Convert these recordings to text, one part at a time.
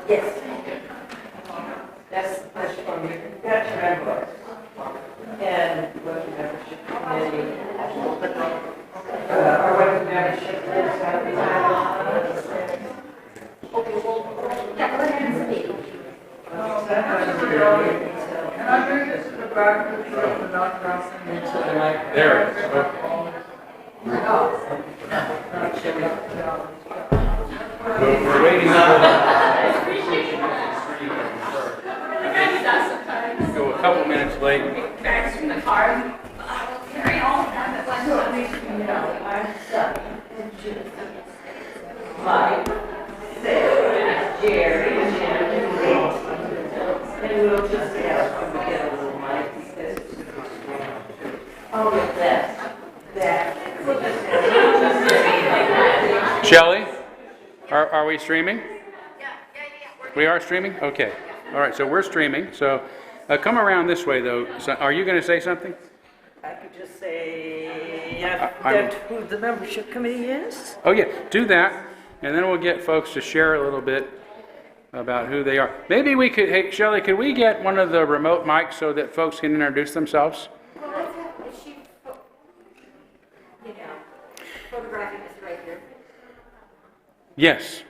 Yes. That's from you. Got your envelope. And what the membership committee, or what the membership is at the time. Okay, well, yeah, go ahead and speak. Can I bring this to the back of the truck and not crossing into the night? There it is. Okay. We're waiting go a couple minutes late. Bags from the car. Carry all of them at one time. No, I'm stuck. Mike, Sarah, Jerry, and we'll just have to get a little Mike because oh, that. Shelley, are we streaming? Yeah. We are streaming? Okay. All right, so we're streaming. So come around this way, though. So, are you going to say something? I could just say that who the membership committee is. Oh, yeah, do that. And then we'll get folks to share a little bit about who they are. Maybe we could, hey, Shelley, could we get one of the remote mics so that folks can introduce themselves? Well, let's have, is she, photographing this right here? Yes.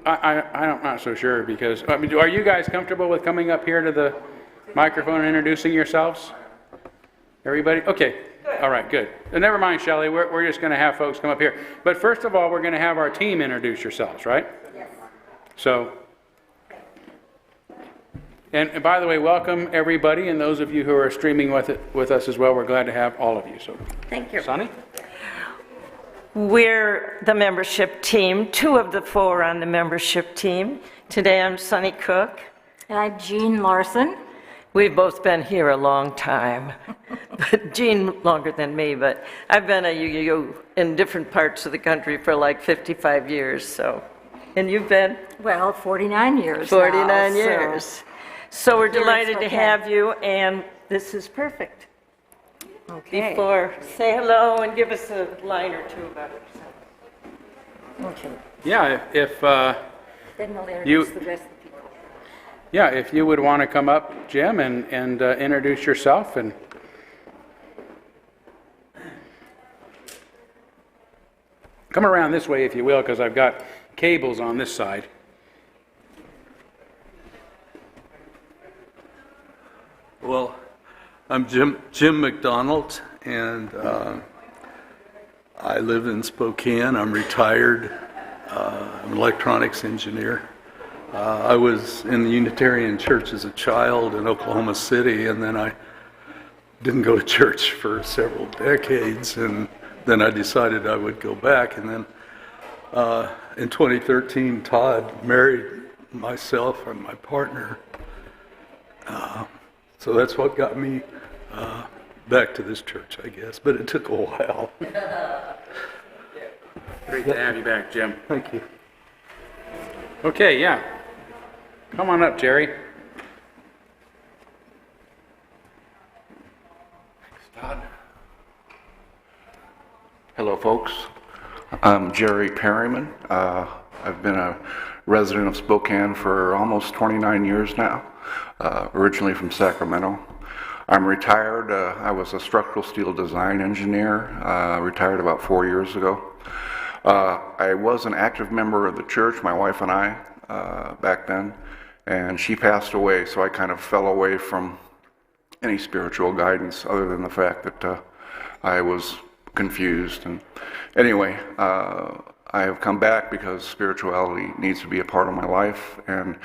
I'm not so sure because, I mean, are you guys comfortable with coming up here to the microphone and introducing yourselves? Everybody? Okay. Good. All right, good. Never mind, Shelley. We're just going to have folks come up here. But first of all, we're going to have our team introduce yourselves, right? Yes. So, and by the way, welcome everybody, and those of you who are streaming with us as well. We're glad to have all of you. So, Thank you. Sonny? We're the membership team, 2 of the 4 on the membership team. Today I'm Sonny Cook. And I'm Jean Larson. We've both been here a long time, but Jean longer than me, but I've been a UU in different parts of the country for like 55 years, so. And you've been? Well, 49 years 49 now, years. So we're Here in delighted to Spokane. have you, and this is perfect. Okay. Before, say hello and give us a line or two about yourself. Okay. Yeah, if Then we'll You- introduce the rest of the people. yeah, if you would want to come up, Jim, and introduce yourself and. Come around this way if you will, because I've got cables on this side. Well, I'm Jim McDonald, and I live in Spokane. I'm retired. I'm an electronics engineer. I was in the Unitarian Church as a child in Oklahoma City, and then I didn't go to church for several decades, and then I decided I would go back. And then in 2013, Todd married myself and my partner. So that's what got me back to this church, I guess, but it took a while. Great to have you back, Jim. Thank you. Okay, yeah. Come on up, Jerry. Todd. Hello, folks. I'm Jerry Perryman. I've been a resident of Spokane for almost 29 years now, originally from Sacramento. I'm retired. I was a structural steel design engineer, retired about 4 years ago. I was an active member of the church, my wife and I, back then, and she passed away, so I kind of fell away from any spiritual guidance other than the fact that I was confused. And anyway, I have come back because spirituality needs to be a part of my life, and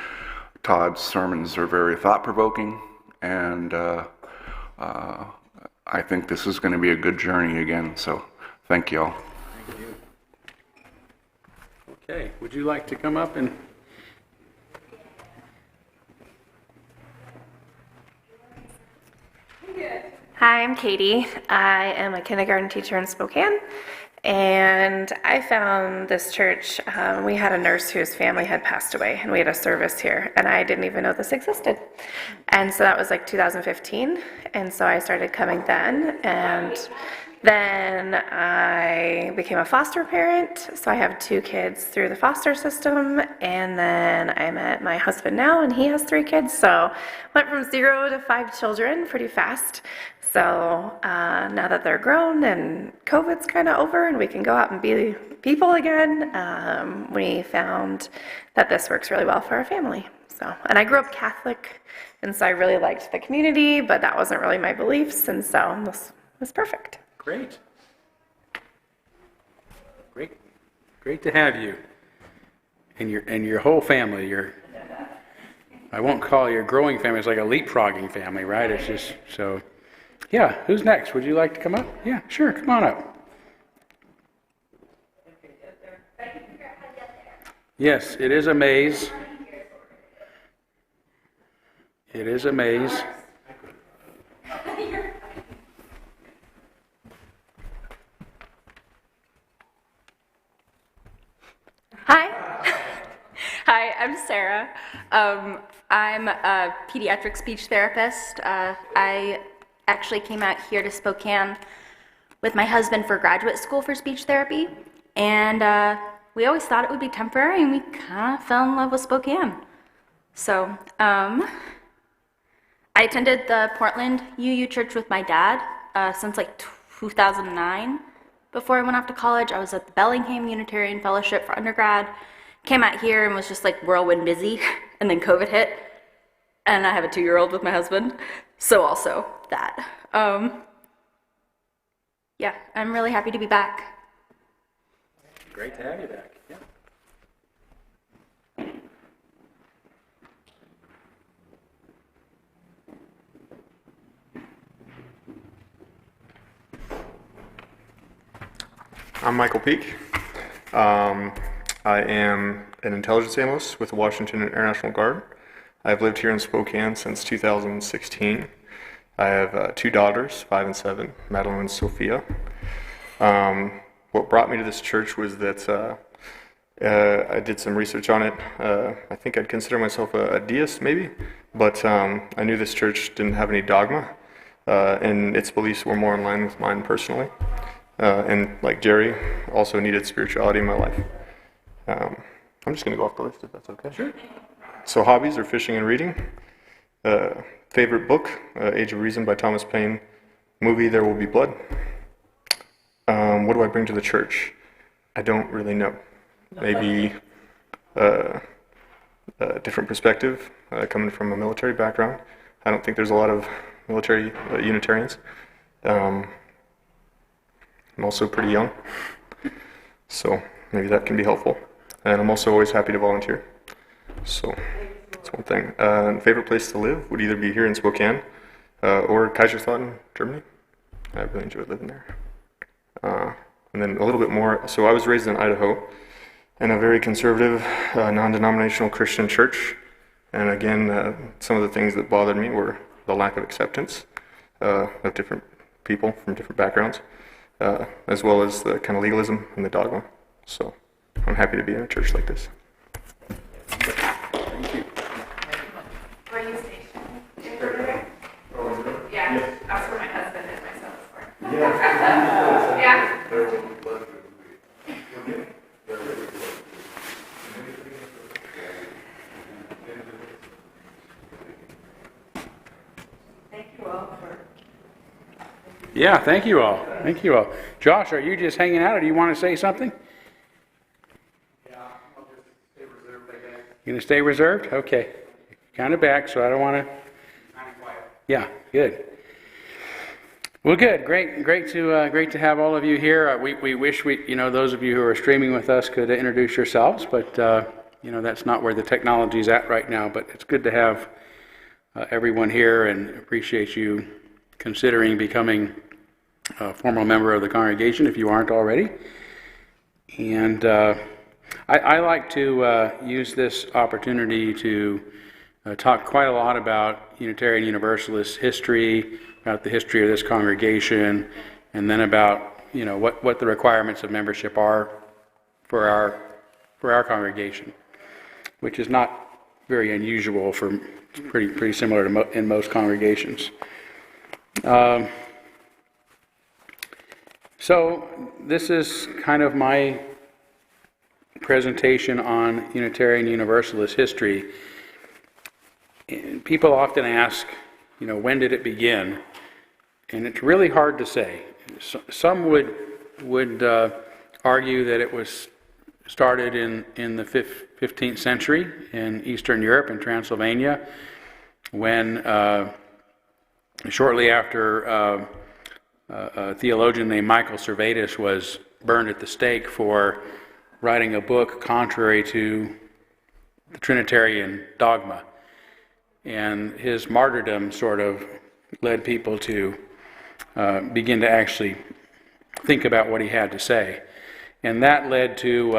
Todd's sermons are very thought-provoking, and I think this is going to be a good journey again, so thank you all. Thank you. Okay, would you like to come up and... Hi, I'm Katie. I am a kindergarten teacher in Spokane, and I found this church. We had a nurse whose family had passed away, and we had a service here, and I didn't even know this existed. And so that was like 2015, and so I started coming then, and Then I became a foster parent, so I have 2 kids through the foster system, and then I met my husband now, and he has 3 kids, so went from 0 to 5 children pretty fast. So now that they're grown and COVID's kind of over and we can go out and be people again, we found that this works really well for our family. So, and I grew up Catholic, and so I really liked the community, but that wasn't really my beliefs, and so this was perfect. Great. Great to have you and your whole family. I won't call it your growing family. It's like a leapfrogging family, right? It's just so. Yeah. Who's next? Would you like to come up? Yeah, sure. Come on up. Yes, it is a maze. It is a maze. Hi. Hi, I'm Sarah. I'm a pediatric speech therapist. I actually came out here to Spokane with my husband for graduate school for speech therapy, and we always thought it would be temporary, and we kind of fell in love with Spokane. So, I attended the Portland UU Church with my dad since like 2009. Before I went off to college, I was at the Bellingham Unitarian Fellowship for undergrad. Came out here and was just like whirlwind busy, and then COVID hit, and I have a 2-year-old with my husband, so also that. Yeah, I'm really happy to be back. Great to have you back. Yeah. I'm Michael Peak. I am an intelligence analyst with the Washington Air National Guard. I've lived here in Spokane since 2016. I have 2 daughters, 5 and 7, Madeline and Sophia. What brought me to this church was that I did some research on it. I think I'd consider myself a deist, maybe, but I knew this church didn't have any dogma, and its beliefs were more in line with mine personally. And like Jerry, also needed spirituality in my life. I'm just going to go off the list if that's okay. Sure. So hobbies are fishing and reading. Favorite book, Age of Reason by Thomas Paine. Movie, There Will Be Blood. What do I bring to the church? I don't really know. Maybe a different perspective, coming from a military background. I don't think there's a lot of military Unitarians. I'm also pretty young, so maybe that can be helpful. And I'm also always happy to volunteer. So that's one thing. Favorite place to live would either be here in Spokane or Kaiserslautern, Germany. I really enjoyed living there. And then a little bit more. So I was raised in Idaho in a very conservative, non-denominational Christian church. And again, some of the things that bothered me were the lack of acceptance of different people from different backgrounds. As well as the kind of legalism and the dogma. So I'm happy to be in a church like this. Thank you. Were you stationed? Yeah, that's where my husband and my son is for. Yeah. Yeah, thank you all. Thank you all. Josh, are you just hanging out, or do you want to say something? Yeah, I'll just stay reserved, I guess. You going to stay reserved? Okay. Kind of back, so I don't want to. Kind of quiet. Yeah, good. Well, good. Great to have all of you here. We wish those of you who are streaming with us could introduce yourselves, but that's not where the technology is at right now. But it's good to have everyone here, and appreciate you considering becoming a formal member of the congregation if you aren't already. And I like to use this opportunity to talk quite a lot about Unitarian Universalist history, about the history of this congregation, and then about what the requirements of membership are for our congregation, which is not very unusual. Pretty similar to in most congregations. So this is kind of my presentation on Unitarian Universalist history. And people often ask, when did it begin? And it's really hard to say. Some would argue that it was started in the 15th century in Eastern Europe, in Transylvania, when shortly after a theologian named Michael Servetus was burned at the stake for writing a book contrary to the Trinitarian dogma. And his martyrdom sort of led people to begin to actually think about what he had to say. And that led to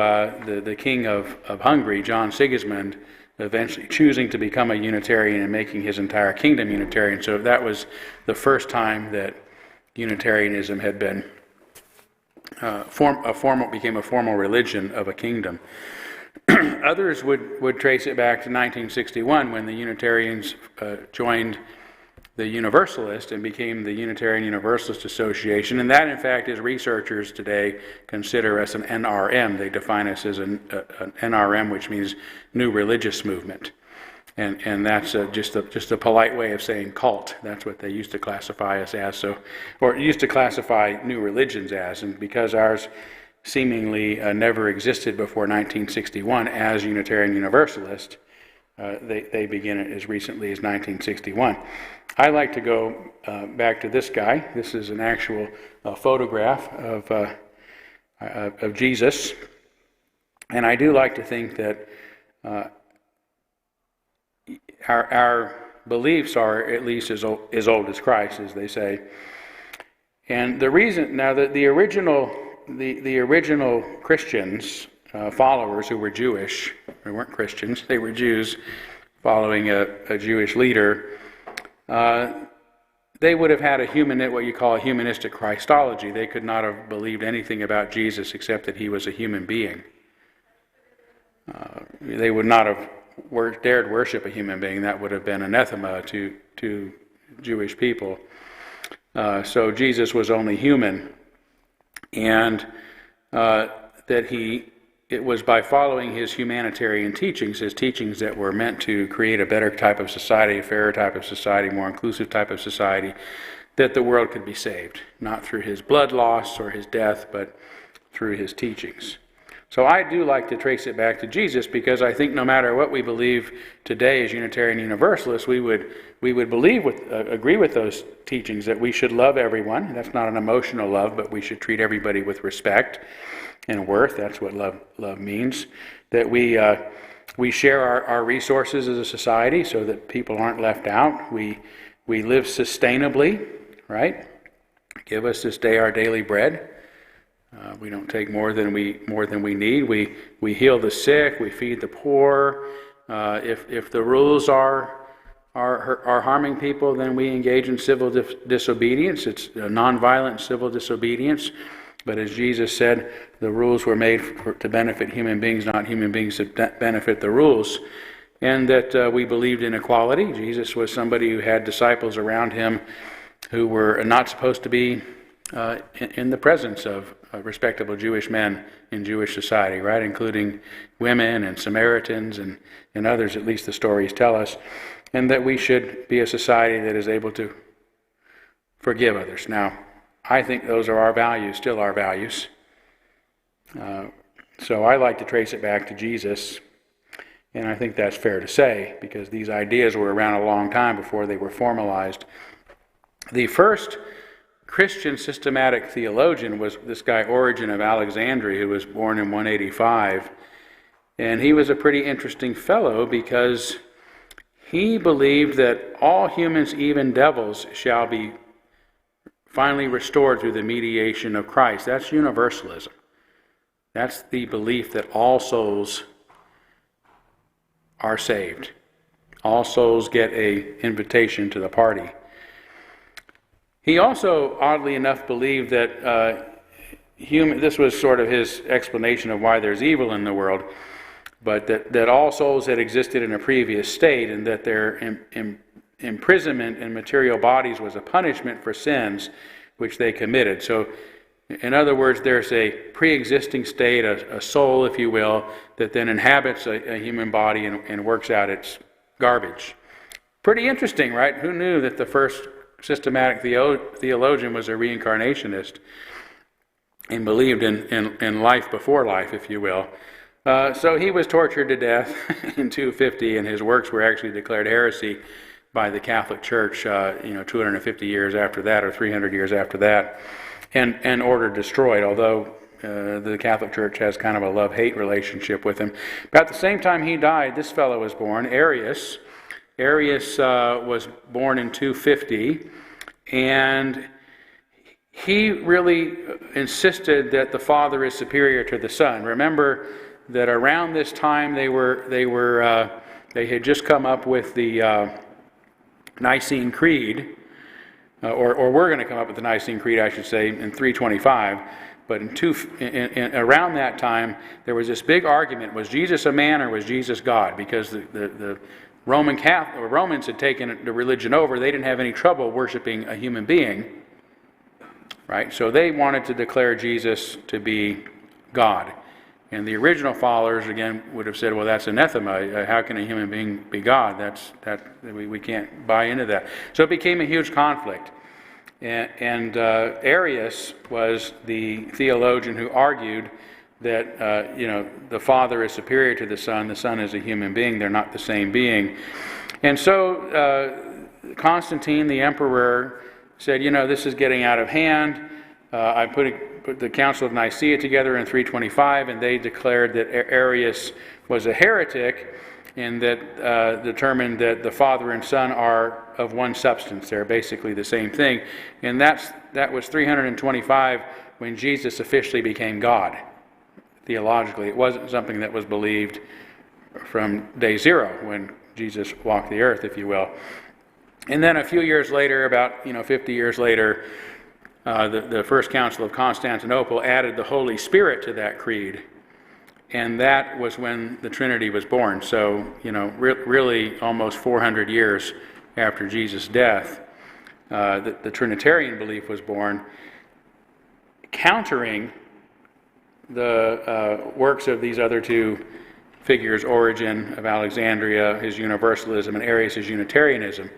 the king of Hungary, John Sigismund, eventually choosing to become a Unitarian and making his entire kingdom Unitarian. So that was the first time that Unitarianism had been became a formal religion of a kingdom. Others would trace it back to 1961 when the Unitarians joined the Universalist and became the Unitarian Universalist Association, and that in fact is researchers today consider us an NRM. They define us as an NRM, which means New Religious Movement, and that's just a polite way of saying cult. That's what they used to classify us as, or used to classify new religions as, and because ours seemingly never existed before 1961 as Unitarian Universalist, they begin it as recently as 1961. I like to go back to this guy. This is an actual photograph of Jesus, and I do like to think that our beliefs are at least as old as Christ, as they say. And the reason now that the original Christians, followers who were Jewish, they weren't Christians, they were Jews following a Jewish leader, they would have had what you call a humanistic Christology. They could not have believed anything about Jesus except that he was a human being. They would not have dared worship a human being. That would have been anathema to Jewish people. So Jesus was only human, and it was by following his humanitarian teachings, his teachings that were meant to create a better type of society, a fairer type of society, more inclusive type of society, that the world could be saved, not through his blood loss or his death, but through his teachings. So I do like to trace it back to Jesus, because I think no matter what we believe today as Unitarian Universalists, we would agree with those teachings that we should love everyone. That's not an emotional love, but we should treat everybody with respect and worth. That's what love means. That we share our resources as a society so that people aren't left out. We live sustainably, right? Give us this day our daily bread. We don't take more than we need. We heal the sick. We feed the poor. If the rules are harming people, then we engage in civil disobedience. It's a nonviolent civil disobedience. But as Jesus said, the rules were made to benefit human beings, not human beings to benefit the rules. And that we believed in equality. Jesus was somebody who had disciples around him who were not supposed to be in the presence of respectable Jewish men in Jewish society, right? Including women and Samaritans and others, at least the stories tell us. And that we should be a society that is able to forgive others. Now, I think those are our values, still our values. So I like to trace it back to Jesus, and I think that's fair to say, because these ideas were around a long time before they were formalized. The first Christian systematic theologian was this guy Origen of Alexandria, who was born in 185. And he was a pretty interesting fellow, because he believed that all humans, even devils, shall be finally restored through the mediation of Christ. That's universalism. That's the belief that all souls are saved. All souls get an invitation to the party. He also, oddly enough, believed that this was sort of his explanation of why there's evil in the world, but that all souls had existed in a previous state, and that their imprisonment in material bodies was a punishment for sins which they committed. So In other words, there's a pre-existing state, a soul, if you will, that then inhabits a human body and works out its garbage. Pretty interesting, right? Who knew that the first systematic theologian was a reincarnationist and believed in life before life, if you will. So he was tortured to death in 250, and his works were actually declared heresy by the Catholic Church, 250 years after that, or 300 years after that, and ordered destroyed, although the Catholic Church has kind of a love-hate relationship with him. About the same time he died, this fellow was born, Arius. Arius was born in 250, and he really insisted that the Father is superior to the Son. Remember that around this time they had just come up with the Nicene Creed, or were going to come up with the Nicene Creed, I should say, in 325. But around that time, there was this big argument: was Jesus a man or was Jesus God? Because the Romans had taken the religion over. They didn't have any trouble worshiping a human being, right? So they wanted to declare Jesus to be God. And the original followers, again, would have said, well, that's anathema. How can a human being be God? We can't buy into that. So it became a huge conflict. And Arius was the theologian who argued that the Father is superior to the Son is a human being, they're not the same being. And so Constantine, the emperor, said, this is getting out of hand. I put the Council of Nicaea together in 325, and they declared that Arius was a heretic, and that determined that the Father and Son are of one substance. They're basically the same thing. And that was 325 when Jesus officially became God. Theologically, it wasn't something that was believed from day zero when Jesus walked the earth, if you will. And then a few years later, about 50 years later, the First Council of Constantinople added the Holy Spirit to that creed, and that was when the Trinity was born. So really almost 400 years after Jesus' death, the Trinitarian belief was born, countering the works of these other two figures, Origen of Alexandria, his universalism, and Arius, his Unitarianism.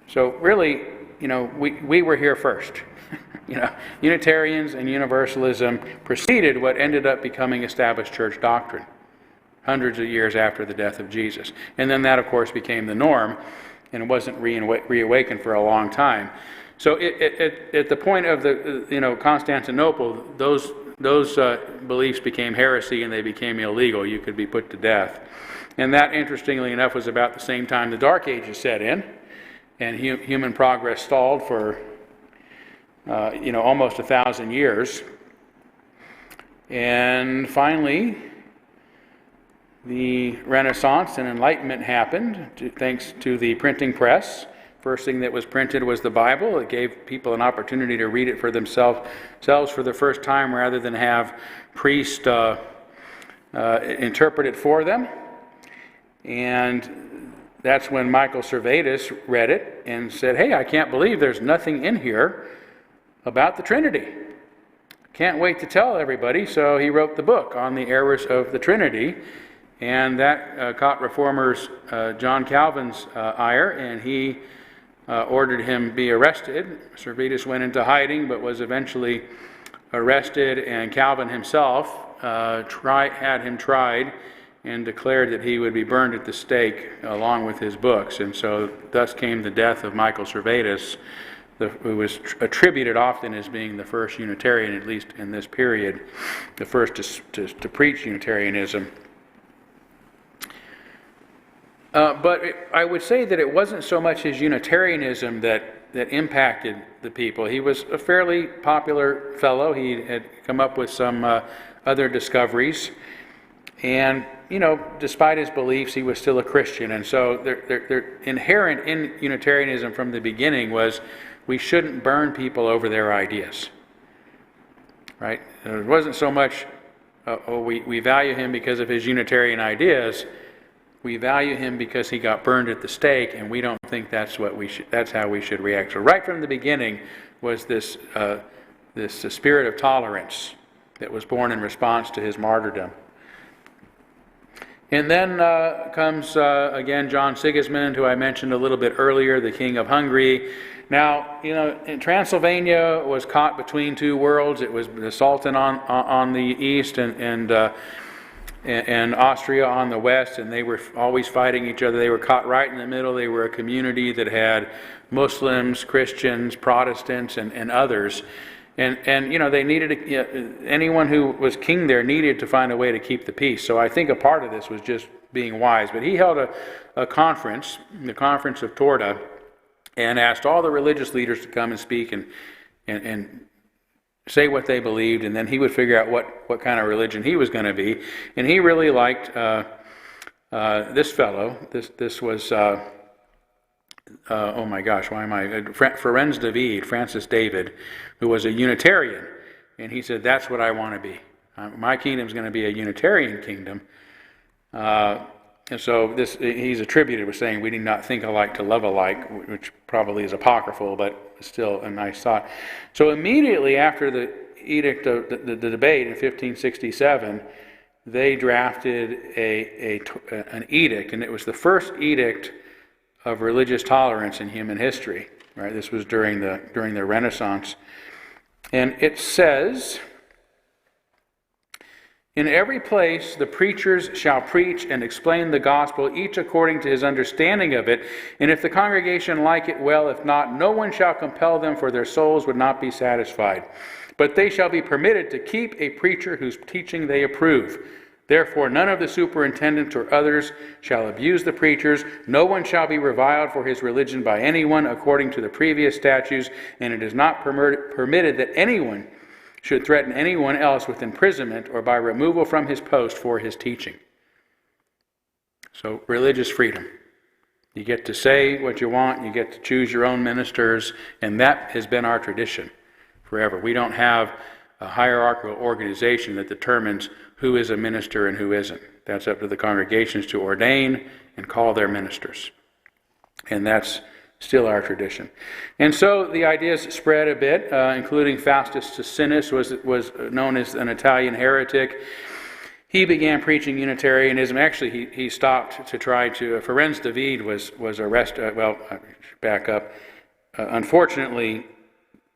So really, we were here first. Unitarians and Universalism preceded what ended up becoming established church doctrine hundreds of years after the death of Jesus. And then that, of course, became the norm, and it wasn't reawakened for a long time. So at the point of the Constantinople, those beliefs became heresy and they became illegal. You could be put to death. And that, interestingly enough, was about the same time the Dark Ages set in, and human progress stalled for almost 1,000 years. And finally, the Renaissance and Enlightenment happened thanks to the printing press. First thing that was printed was the Bible. It gave people an opportunity to read it for themselves for the first time, rather than have priests interpret it for them. And that's when Michael Servetus read it and said, hey, I can't believe there's nothing in here about the Trinity. Can't wait to tell everybody. So he wrote the book on the errors of the Trinity, and that caught reformers John Calvin's ire, and he ordered him be arrested. Servetus went into hiding, but was eventually arrested, and Calvin himself had him tried and declared that he would be burned at the stake along with his books. And so thus came the death of Michael Servetus, who was attributed often as being the first Unitarian, at least in this period, the first to preach Unitarianism. But I would say that it wasn't so much his Unitarianism that impacted the people. He was a fairly popular fellow. He had come up with some other discoveries. And, despite his beliefs, he was still a Christian. And so they're inherent in Unitarianism from the beginning was we shouldn't burn people over their ideas. Right? It wasn't so much, we value him because of his Unitarian ideas. We value him because he got burned at the stake, and we don't think that's how we should react. So right from the beginning was this this spirit of tolerance that was born in response to his martyrdom. And then comes, again, John Sigismund, who I mentioned a little bit earlier, the King of Hungary. Now, in Transylvania was caught between two worlds. It was the Sultan on the east and Austria on the west, and they were always fighting each other. They were caught right in the middle. They were a community that had Muslims, Christians, Protestants, and others. And they needed anyone who was king there needed to find a way to keep the peace. So I think a part of this was just being wise. But he held a conference, the Conference of Torda, and asked all the religious leaders to come and speak and say what they believed, and then he would figure out what kind of religion he was going to be. And he really liked this fellow. This was, oh my gosh, why am I? Ferenc David, Francis David, who was a Unitarian. And he said, that's what I want to be. My kingdom is going to be a Unitarian kingdom. And so he's attributed with saying we need not think alike to love alike, which probably is apocryphal, but still a nice thought. So immediately after the edict of the debate in 1567, they drafted an edict, and it was the first edict of religious tolerance in human history. Right? This was during the Renaissance, and it says, in every place the preachers shall preach and explain the gospel, each according to his understanding of it. And if the congregation like it, well; if not, no one shall compel them, for their souls would not be satisfied. But they shall be permitted to keep a preacher whose teaching they approve. Therefore none of the superintendents or others shall abuse the preachers. No one shall be reviled for his religion by anyone according to the previous statutes, and it is not permitted that anyone should threaten anyone else with imprisonment or by removal from his post for his teaching. So, religious freedom. You get to say what you want, you get to choose your own ministers, and that has been our tradition forever. We don't have a hierarchical organization that determines who is a minister and who isn't. That's up to the congregations to ordain and call their ministers. And that's still our tradition. And so the ideas spread a bit, including Faustus Socinus was known as an Italian heretic. He began preaching Unitarianism. Actually, he stopped to try to. Ferenc David was arrested. Back up. Unfortunately,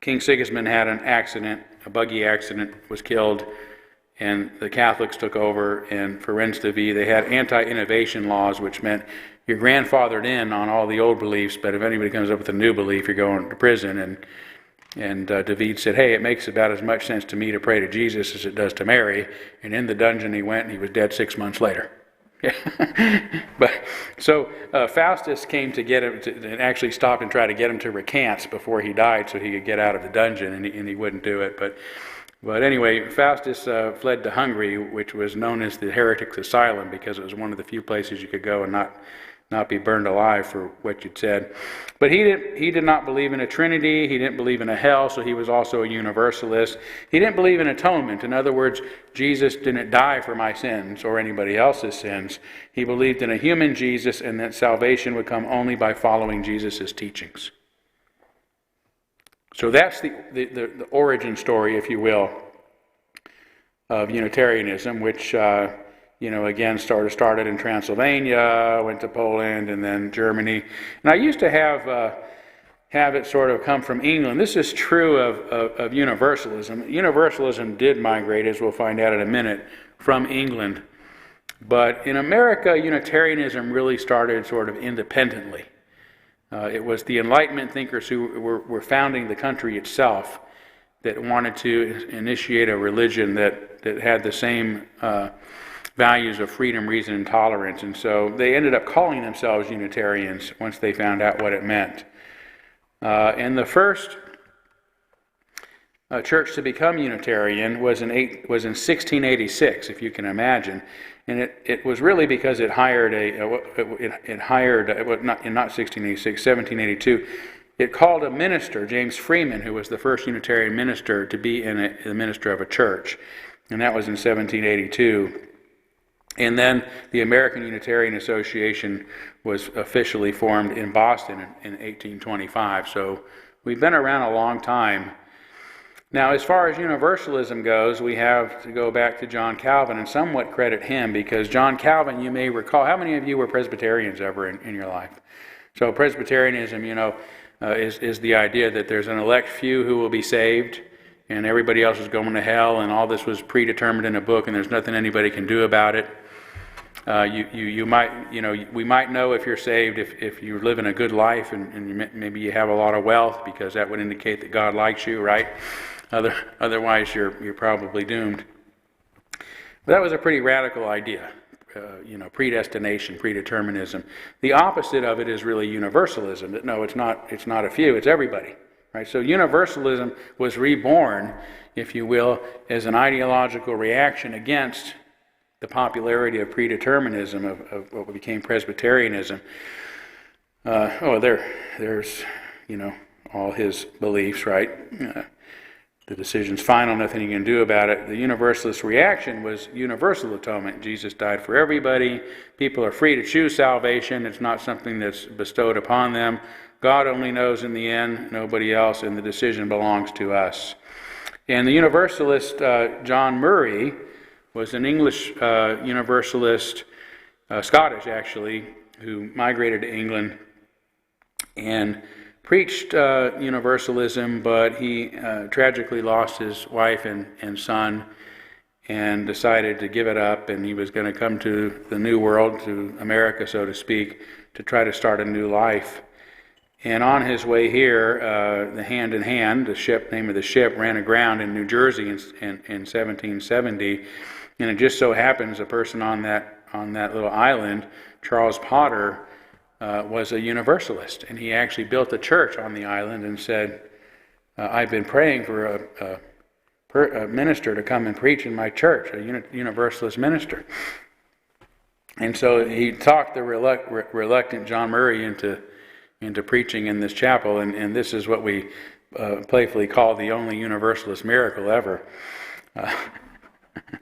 King Sigismund had an accident, a buggy accident, was killed, and the Catholics took over. And Ferenc David, they had anti-innovation laws, which meant you're grandfathered in on all the old beliefs, but if anybody comes up with a new belief, you're going to prison. And David said, hey, it makes about as much sense to me to pray to Jesus as it does to Mary. And in the dungeon he went, and he was dead 6 months later. But so Faustus came to get him and actually stopped and tried to get him to recant before he died so he could get out of the dungeon, and he wouldn't do it. But anyway, Faustus fled to Hungary, which was known as the Heretics' Asylum, because it was one of the few places you could go and not be burned alive for what you'd said. But he did not believe in a Trinity. He didn't believe in a hell, so he was also a Universalist. He didn't believe in atonement. In other words, Jesus didn't die for my sins or anybody else's sins. He believed in a human Jesus, and that salvation would come only by following Jesus' teachings. So that's the origin story, if you will, of Unitarianism, which again, started in Transylvania, went to Poland, and then Germany. And I used to have it sort of come from England. This is true of Universalism. Universalism did migrate, as we'll find out in a minute, from England. But in America, Unitarianism really started sort of independently. It was the Enlightenment thinkers who were founding the country itself that wanted to initiate a religion that had the same values of freedom, reason, and tolerance. And so they ended up calling themselves Unitarians once they found out what it meant. And the first church to become Unitarian was in 1686, if you can imagine. And it was really because it hired not 1686, 1782. It called a minister, James Freeman, who was the first Unitarian minister to be the minister of a church. And that was in 1782. And then the American Unitarian Association was officially formed in Boston in 1825. So we've been around a long time. Now, as far as universalism goes, we have to go back to John Calvin and somewhat credit him, because John Calvin, you may recall, how many of you were Presbyterians ever in your life? So Presbyterianism, is the idea that there's an elect few who will be saved, and everybody else is going to hell, and all this was predetermined in a book, and there's nothing anybody can do about it. We might know if you're saved if you're living a good life and maybe you have a lot of wealth, because that would indicate that God likes you, right? Otherwise, you're probably doomed. But that was a pretty radical idea, predestination, predeterminism. The opposite of it is really universalism. That no, it's not a few, it's everybody, right? So universalism was reborn, if you will, as an ideological reaction against the popularity of predeterminism, of what became Presbyterianism. There's all his beliefs, right? The decision's final, nothing you can do about it. The Universalist reaction was universal atonement. Jesus died for everybody. People are free to choose salvation. It's not something that's bestowed upon them. God only knows in the end, nobody else, and the decision belongs to us. And the Universalist, John Murray, was an English Universalist, Scottish actually, who migrated to England and preached Universalism, but he tragically lost his wife and son and decided to give it up, and he was going to come to the New World, to America, so to speak, to try to start a new life. And on his way here, the Hand in Hand, name of the ship, ran aground in New Jersey in 1770, and it just so happens a person on that little island, Charles Potter, was a Universalist, and he actually built a church on the island and said, I've been praying for a minister to come and preach in my church, a Universalist minister. And so he talked the reluctant John Murray into preaching in this chapel, and this is what we playfully call the only Universalist miracle ever.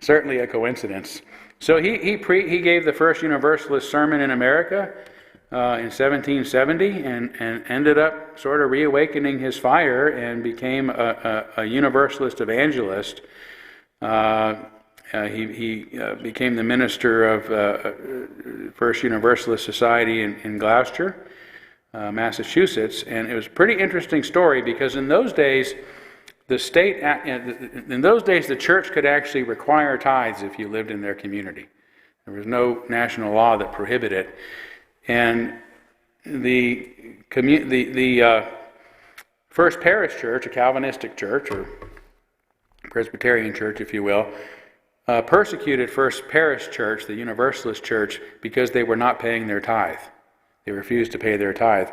Certainly a coincidence. So he gave the first Universalist sermon in America in 1770, and ended up sort of reawakening his fire and became a Universalist evangelist. He became the minister of First Universalist Society in Gloucester, Massachusetts, and it was a pretty interesting story, because in those days the church could actually require tithes if you lived in their community. There was no national law that prohibited it. And the First Parish Church, a Calvinistic church, or Presbyterian church, if you will, persecuted First Parish Church, the Universalist church, because they were not paying their tithe. They refused to pay their tithe.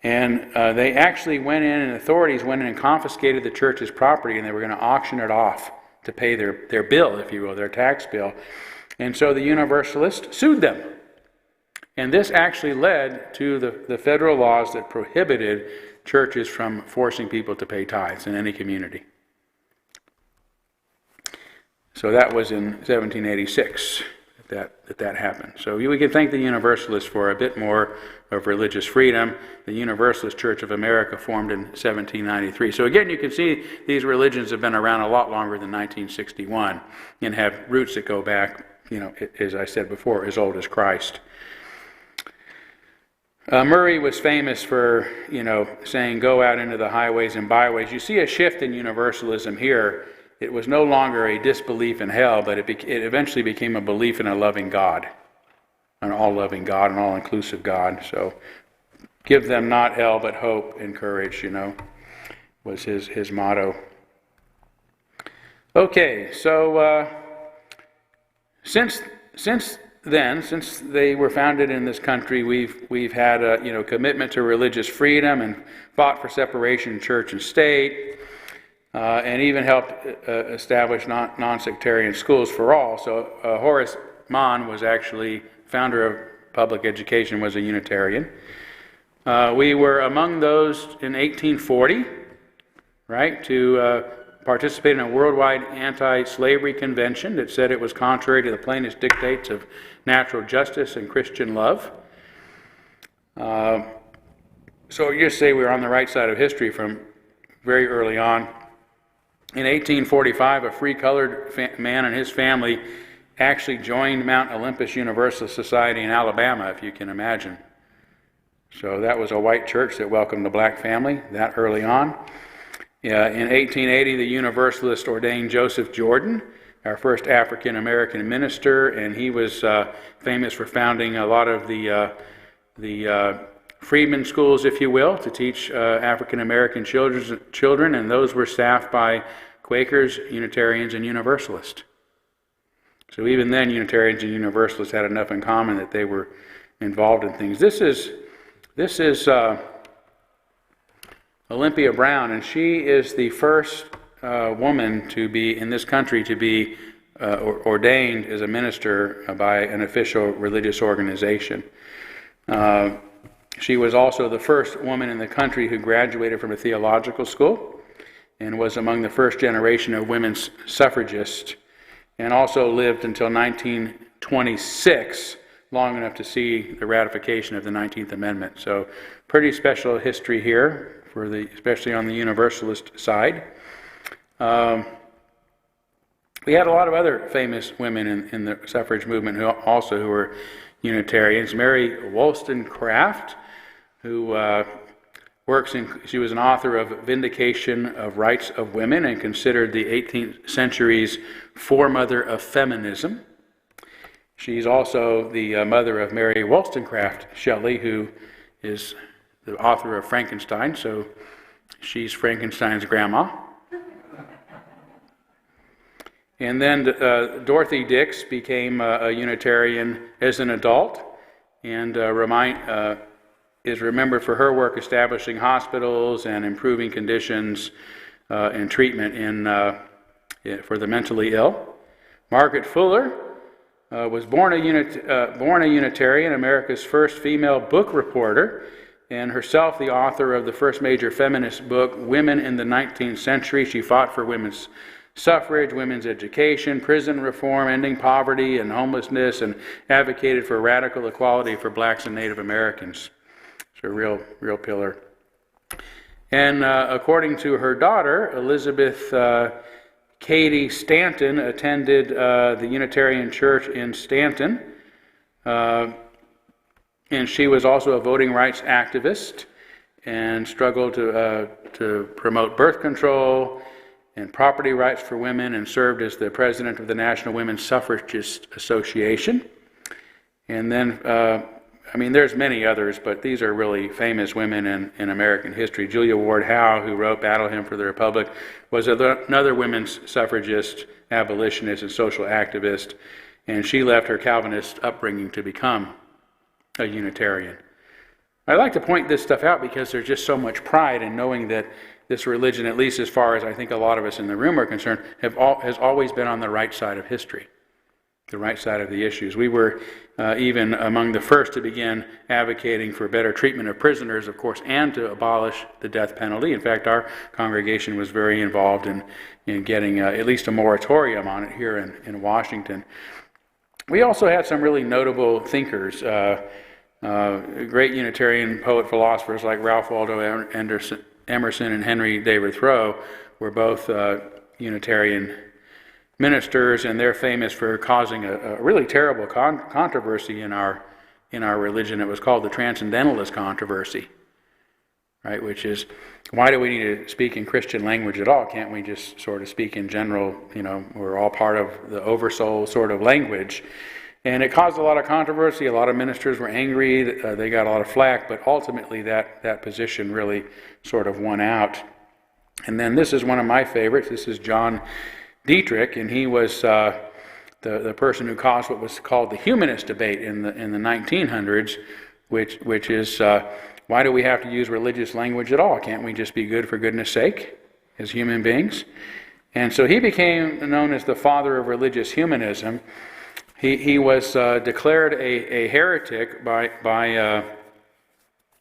And they actually went in, and authorities went in and confiscated the church's property, and they were going to auction it off to pay their bill, if you will, their tax bill. And so the Universalists sued them. And this actually led to the federal laws that prohibited churches from forcing people to pay tithes in any community. So that was in 1786 that happened. So we can thank the Universalists for a bit more of religious freedom. The Universalist Church of America formed in 1793. So again, you can see these religions have been around a lot longer than 1961 and have roots that go back, as I said before, as old as Christ. Murray was famous for, saying, go out into the highways and byways. You see a shift in Universalism here. It was no longer a disbelief in hell, but it eventually became a belief in a loving God, an all-loving God, an all-inclusive God. So, give them not hell, but hope and courage, was his motto. Okay, so since they were founded in this country, we've had a commitment to religious freedom and fought for separation of church and state, and even helped establish non-sectarian schools for all. So Horace Mann was actually founder of public education, was a Unitarian. We were among those in 1840, right, to participate in a worldwide anti-slavery convention that said it was contrary to the plainest dictates of natural justice and Christian love. So you just say we were on the right side of history from very early on. In 1845, a free colored man and his family actually joined Mount Olympus Universalist Society in Alabama, if you can imagine. So that was a white church that welcomed a black family that early on. In 1880, the Universalists ordained Joseph Jordan, our first African-American minister, and he was famous for founding a lot of the freedmen schools, if you will, to teach African-American children, and those were staffed by Quakers, Unitarians, and Universalists. So even then, Unitarians and Universalists had enough in common that they were involved in things. This is Olympia Brown, and she is the first woman to be in this country to be ordained as a minister by an official religious organization. She was also the first woman in the country who graduated from a theological school and was among the first generation of women's suffragists, and also lived until 1926, long enough to see the ratification of the 19th Amendment. So pretty special history here, especially on the Universalist side. We had a lot of other famous women in the suffrage movement who were Unitarians. Mary Wollstonecraft, who she was an author of Vindication of Rights of Women and considered the 18th century's foremother of feminism. She's also the mother of Mary Wollstonecraft Shelley, who is the author of Frankenstein, so she's Frankenstein's grandma. And then Dorothy Dix became a Unitarian as an adult, and is remembered for her work establishing hospitals and improving conditions and treatment for the mentally ill. Margaret Fuller was born a Unitarian, America's first female book reporter, and herself the author of the first major feminist book, Women in the 19th Century. She fought for women's suffrage, women's education, prison reform, ending poverty and homelessness, and advocated for radical equality for blacks and Native Americans. She's a real pillar. And according to her daughter, Elizabeth Cady Stanton attended the Unitarian Church in Stanton, and she was also a voting rights activist and struggled to promote birth control and property rights for women, and served as the president of the National Women's Suffragist Association. And then, there's many others, but these are really famous women in American history. Julia Ward Howe, who wrote Battle Hymn for the Republic, was another women's suffragist, abolitionist, and social activist, and she left her Calvinist upbringing to become a Unitarian. I like to point this stuff out because there's just so much pride in knowing that this religion, at least as far as I think a lot of us in the room are concerned, has always been on the right side of history, the right side of the issues. We were even among the first to begin advocating for better treatment of prisoners, of course, and to abolish the death penalty. In fact, our congregation was very involved in getting at least a moratorium on it here in Washington. We also had some really notable thinkers, great Unitarian poet philosophers like Ralph Waldo Emerson and Henry David Thoreau were both Unitarian ministers, and they're famous for causing a really terrible controversy in our religion. It was called the Transcendentalist controversy, right? Which is, why do we need to speak in Christian language at all? Can't we just sort of speak in general, we're all part of the oversoul sort of language? And it caused a lot of controversy. A lot of ministers were angry. They got a lot of flack, but ultimately that position really sort of won out. And then this is one of my favorites. This is John Dietrich, and he was the person who caused what was called the humanist debate in the 1900s, which is why do we have to use religious language at all? Can't we just be good for goodness sake as human beings? And so he became known as the father of religious humanism. He was declared a heretic by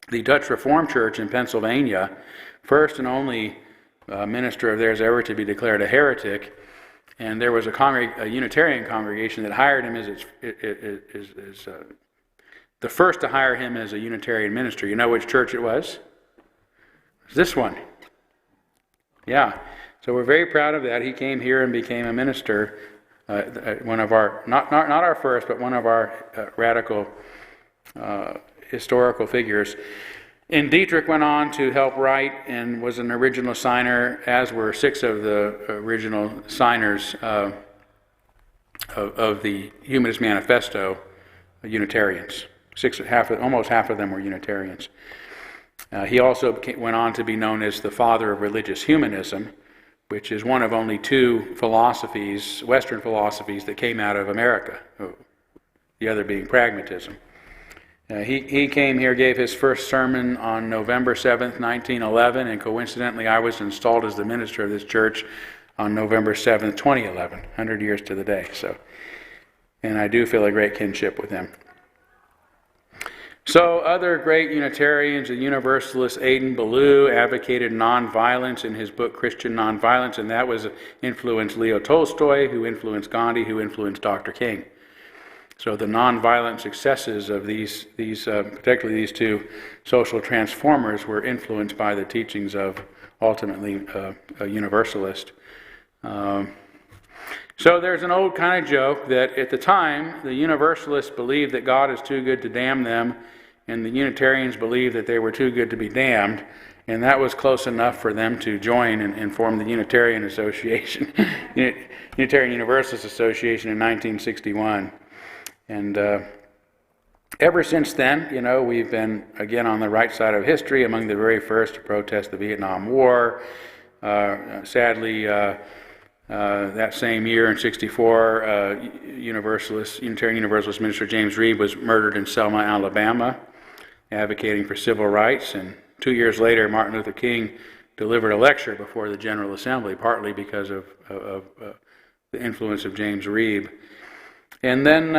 the Dutch Reformed Church in Pennsylvania, first and only minister of theirs ever to be declared a heretic. And there was a Unitarian congregation that hired him as the first to hire him as a Unitarian minister. You know which church it was? It was this one. Yeah. So we're very proud of that. He came here and became a minister, one of our, not our first, but one of our radical historical figures. And Dietrich went on to help write and was an original signer, as were 6 of the original signers of the Humanist Manifesto, Unitarians. Almost half of them were Unitarians. He also went on to be known as the father of religious humanism, which is one of only 2 philosophies, Western philosophies, that came out of America, the other being pragmatism. He came here, gave his first sermon on November 7th, 1911, and coincidentally I was installed as the minister of this church on November 7th, 2011, 100 years to the day. And I do feel a great kinship with him. So other great Unitarians, the Universalist Aidan Ballou advocated nonviolence in his book Christian Nonviolence, and that was influenced Leo Tolstoy, who influenced Gandhi, who influenced Dr. King. So the nonviolent successes of these particularly these 2 social transformers, were influenced by the teachings of ultimately a Universalist. So there's an old kind of joke that at the time the Universalists believed that God is too good to damn them, and the Unitarians believed that they were too good to be damned, and that was close enough for them to join and form the Unitarian Association, Unitarian Universalist Association in 1961. And ever since then, we've been, again, on the right side of history, among the very first to protest the Vietnam War. Sadly, that same year in '64, Unitarian Universalist minister James Reeb was murdered in Selma, Alabama, advocating for civil rights. And 2 years later, Martin Luther King delivered a lecture before the General Assembly, partly because of the influence of James Reeb. And then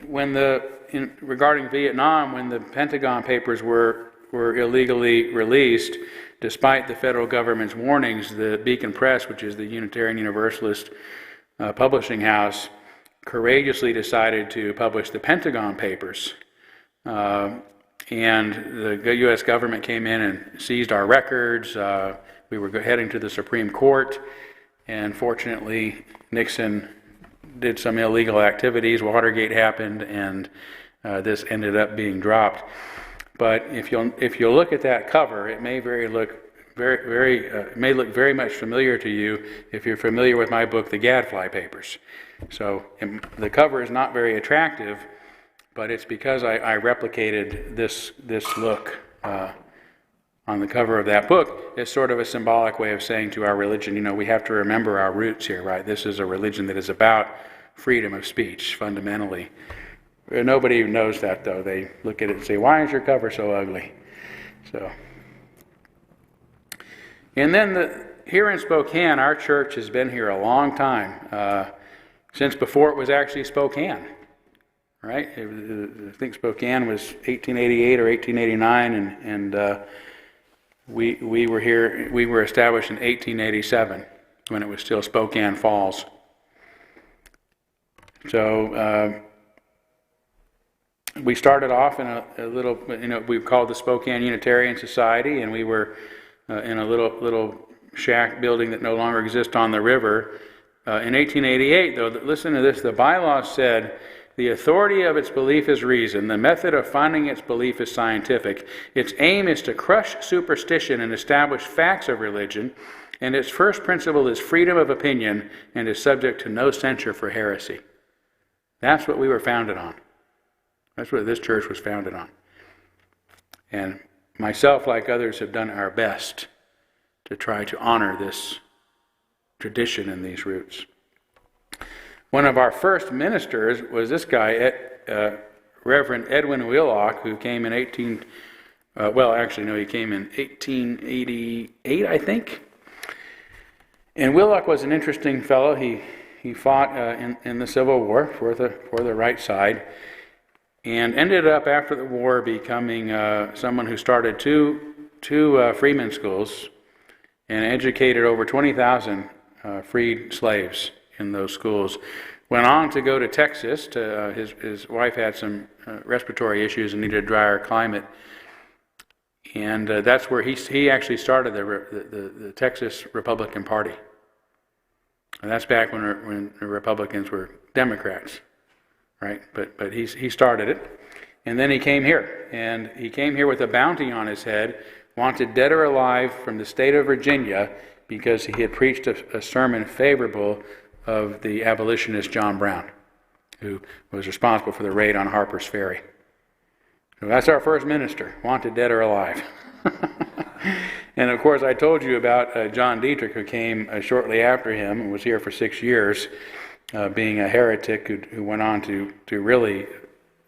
regarding Vietnam, when the Pentagon Papers were illegally released, despite the federal government's warnings, the Beacon Press, which is the Unitarian Universalist publishing house, courageously decided to publish the Pentagon Papers. And the U.S. government came in and seized our records. We were heading to the Supreme Court, and fortunately Nixon did some illegal activities. Watergate happened, and this ended up being dropped. But if you'll look at that cover, it may look very much familiar to you if you're familiar with my book, The Gadfly Papers. So the cover is not very attractive, but it's because I replicated this look on the cover of that book. It's sort of a symbolic way of saying to our religion, we have to remember our roots here, right? This is a religion that is about freedom of speech, fundamentally. Nobody knows that, though. They look at it and say, why is your cover so ugly? And then here in Spokane, our church has been here a long time, since before it was actually Spokane, right? I think Spokane was 1888 or 1889, and we were here. We were established in 1887 when it was still Spokane Falls. So we started off in a little, we called the Spokane Unitarian Society, and we were in a little shack building that no longer exists on the river. In 1888, though, listen to this, the bylaws said, the authority of its belief is reason, the method of finding its belief is scientific, its aim is to crush superstition and establish facts of religion, and its first principle is freedom of opinion and is subject to no censure for heresy. That's what we were founded on. That's what this church was founded on. And myself, like others, have done our best to try to honor this tradition and these roots. One of our first ministers was this guy, Reverend Edwin Wheelock, who came in he came in 1888, I think. And Wheelock was an interesting fellow. He fought in the Civil War for the right side, and ended up after the war becoming someone who started two freedmen's schools and educated over 20,000 freed slaves in those schools. Went on to go to Texas. His wife had some respiratory issues and needed a drier climate. And that's where he actually started the Texas Republican Party. And that's back when the Republicans were Democrats, right? But he started it. And then he came here. And he came here with a bounty on his head, wanted dead or alive from the state of Virginia, because he had preached a sermon favorable of the abolitionist John Brown, who was responsible for the raid on Harper's Ferry. So that's our first minister, wanted dead or alive. And of course, I told you about John Dietrich, who came shortly after him and was here for 6 years, being a heretic who went on to really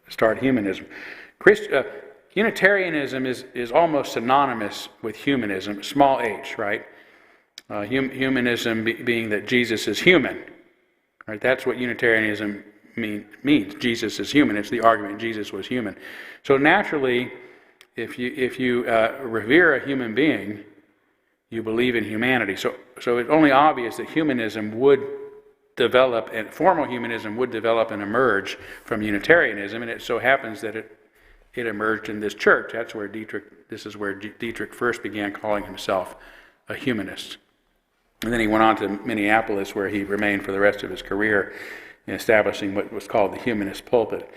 start humanism. Unitarianism is almost synonymous with humanism, small h, right? Humanism being that Jesus is human, right? That's what Unitarianism means. Jesus is human. It's the argument Jesus was human. So naturally, if you revere a human being, you believe in humanity. So it's only obvious that humanism would develop, and formal humanism would develop and emerge from Unitarianism, and it so happens that it emerged in this church. This is where Dietrich first began calling himself a humanist. And then he went on to Minneapolis, where he remained for the rest of his career in establishing what was called the humanist pulpit.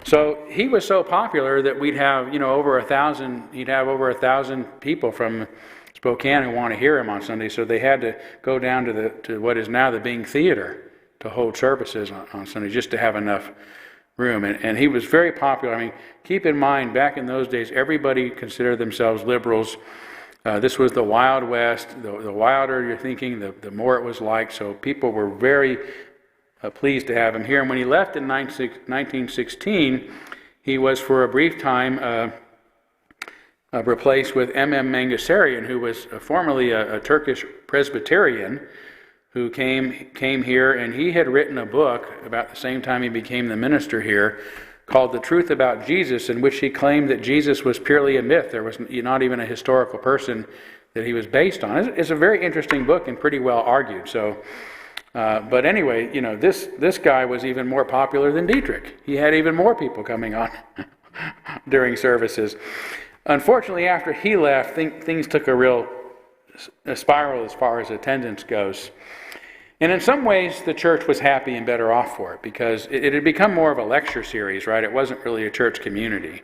So he was so popular that we'd have, over 1,000. He'd have over 1,000 people from Spokane who want to hear him on Sunday. So they had to go down to what is now the Bing Theater to hold services on Sunday, just to have enough room. And he was very popular. I mean, keep in mind, back in those days, everybody considered themselves liberals. This was the Wild West. The wilder you're thinking, the more it was liked. So people were very pleased to have him here. And when he left in 1916, he was for a brief time replaced with M.M. Mangasarian, who was formerly a Turkish Presbyterian, who came here, and he had written a book about the same time he became the minister here, called The Truth About Jesus, in which he claimed that Jesus was purely a myth. There was not even a historical person that he was based on. It's a very interesting book and pretty well argued. So, but anyway, this guy was even more popular than Dietrich. He had even more people coming on during services. Unfortunately, after he left, things took a spiral as far as attendance goes. And in some ways, the church was happy and better off for it, because it had become more of a lecture series, right? It wasn't really a church community.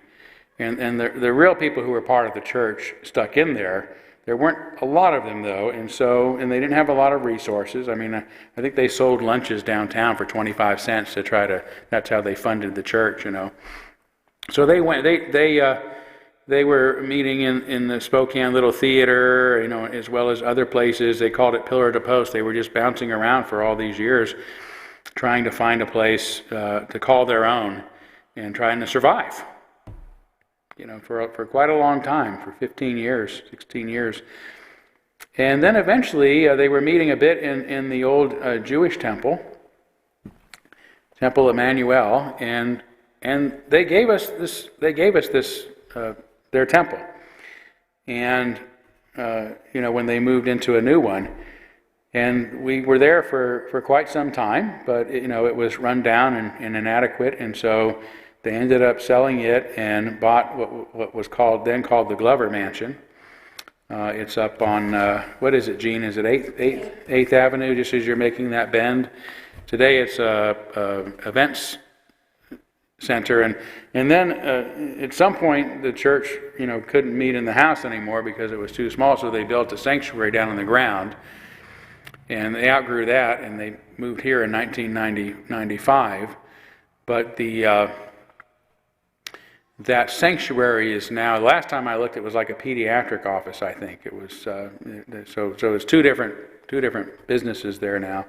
And the real people who were part of the church stuck in there. There weren't a lot of them, though, and they didn't have a lot of resources. I mean, I think they sold lunches downtown for 25 cents to that's how they funded the church, So they were meeting in the Spokane Little Theater, as well as other places. They called it Pillar to Post. They were just bouncing around for all these years, trying to find a place to call their own and trying to survive. For quite a long time, for 15 years, 16 years. And then eventually they were meeting a bit in the old Jewish temple, Temple Emmanuel, and they gave us this. Their temple. And, when they moved into a new one. And we were there for quite some time, but, it was run down and inadequate. And so they ended up selling it and bought what was called the Glover Mansion. It's up on, what is it, Gene? Is it 8th Avenue, just as you're making that bend? Today it's events center, and then at some point the church couldn't meet in the house anymore because it was too small, so they built a sanctuary down on the ground, and they outgrew that, and they moved here in 1995. But that sanctuary is now, last time I looked, it was like a pediatric office, I think. It was so it's two different businesses there now.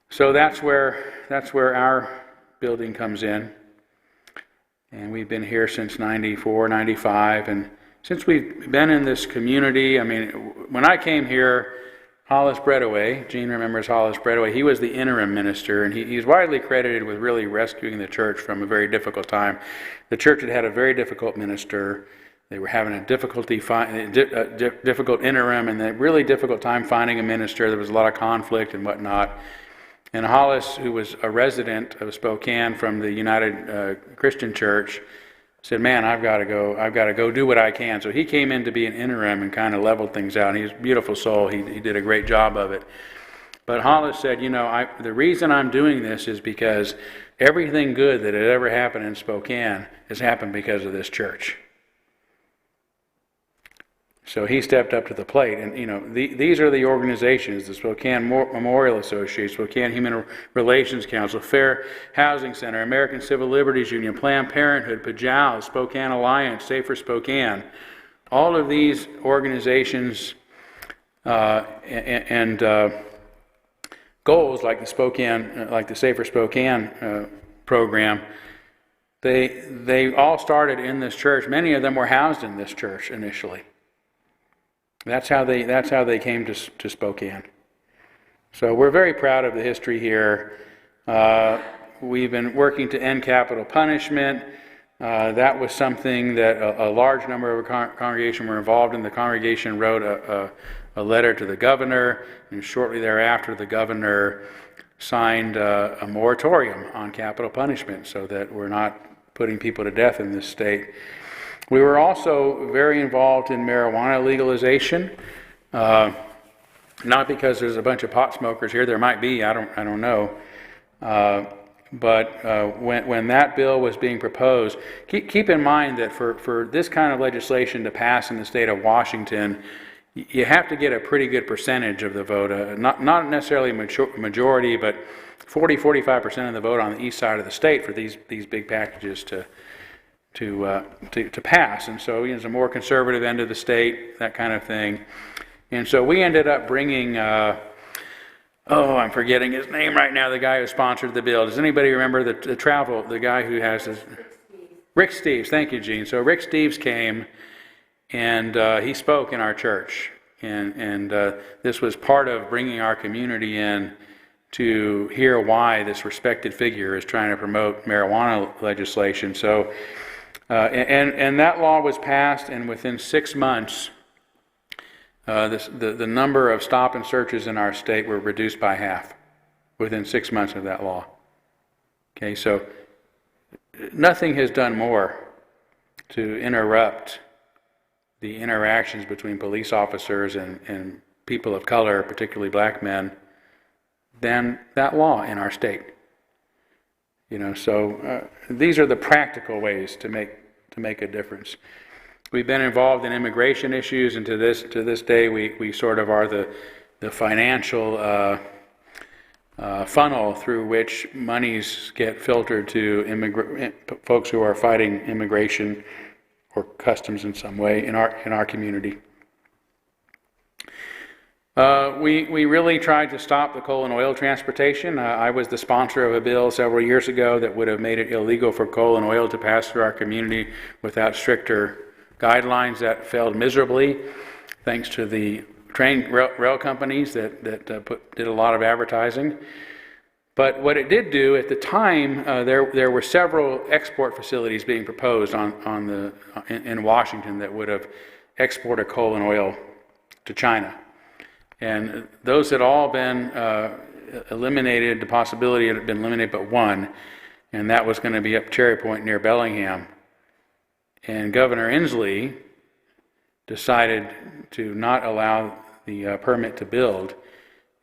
So that's where our building comes in, and we've been here since 94, 95, and since we've been in this community, I mean, when I came here, Hollis Breadaway, Gene remembers Hollis Breadaway, he was the interim minister, and he's widely credited with really rescuing the church from a very difficult time. The church had a very difficult minister. They were having a difficult interim, and a really difficult time finding a minister. There was a lot of conflict and whatnot. And Hollis, who was a resident of Spokane from the United Christian Church, said, man, I've got to go do what I can. So he came in to be an interim and kind of leveled things out. He's a beautiful soul. He did a great job of it. But Hollis said, the reason I'm doing this is because everything good that had ever happened in Spokane has happened because of this church. So he stepped up to the plate, and these are the organizations: the Spokane Memorial Association, Spokane Human Relations Council, Fair Housing Center, American Civil Liberties Union, Planned Parenthood, PAJAL, Spokane Alliance, Safer Spokane. All of these organizations and goals like the Safer Spokane program, they all started in this church. Many of them were housed in this church initially. That's how they came to Spokane. So we're very proud of the history here. We've been working to end capital punishment. That was something that a large number of our congregation were involved in. The congregation wrote a letter to the governor, and shortly thereafter the governor signed a moratorium on capital punishment so that we're not putting people to death in this state. We were also very involved in marijuana legalization, not because there's a bunch of pot smokers here. There might be, I don't know. But when that bill was being proposed, keep in mind that for this kind of legislation to pass in the state of Washington, you have to get a pretty good percentage of the vote, not necessarily a majority, but 40-45% of the vote on the east side of the state for these big packages to pass. And so it's a more conservative end of the state, that kind of thing. And so we ended up bringing, I'm forgetting his name right now, the guy who sponsored the bill. Does anybody remember the guy who has this? Rick Steves. Thank you, Gene. So Rick Steves came and he spoke in our church. And this was part of bringing our community in to hear why this respected figure is trying to promote marijuana legislation. So and that law was passed, and within 6 months, the number of stop and searches in our state were reduced by half within 6 months of that law. Okay, so nothing has done more to interrupt the interactions between police officers and people of color, particularly black men, than that law in our state. So these are the practical ways to make a difference. We've been involved in immigration issues, and to this day, we sort of are the financial funnel through which monies get filtered to folks who are fighting immigration or customs in some way in our community. We really tried to stop the coal and oil transportation. I was the sponsor of a bill several years ago that would have made it illegal for coal and oil to pass through our community without stricter guidelines. That failed miserably, thanks to the rail companies that did a lot of advertising. But what it did do at the time, there were several export facilities being proposed in Washington that would have exported coal and oil to China. And those had all been eliminated. The possibility had been eliminated but one, and that was going to be up Cherry Point near Bellingham. And Governor Inslee decided to not allow the permit to build,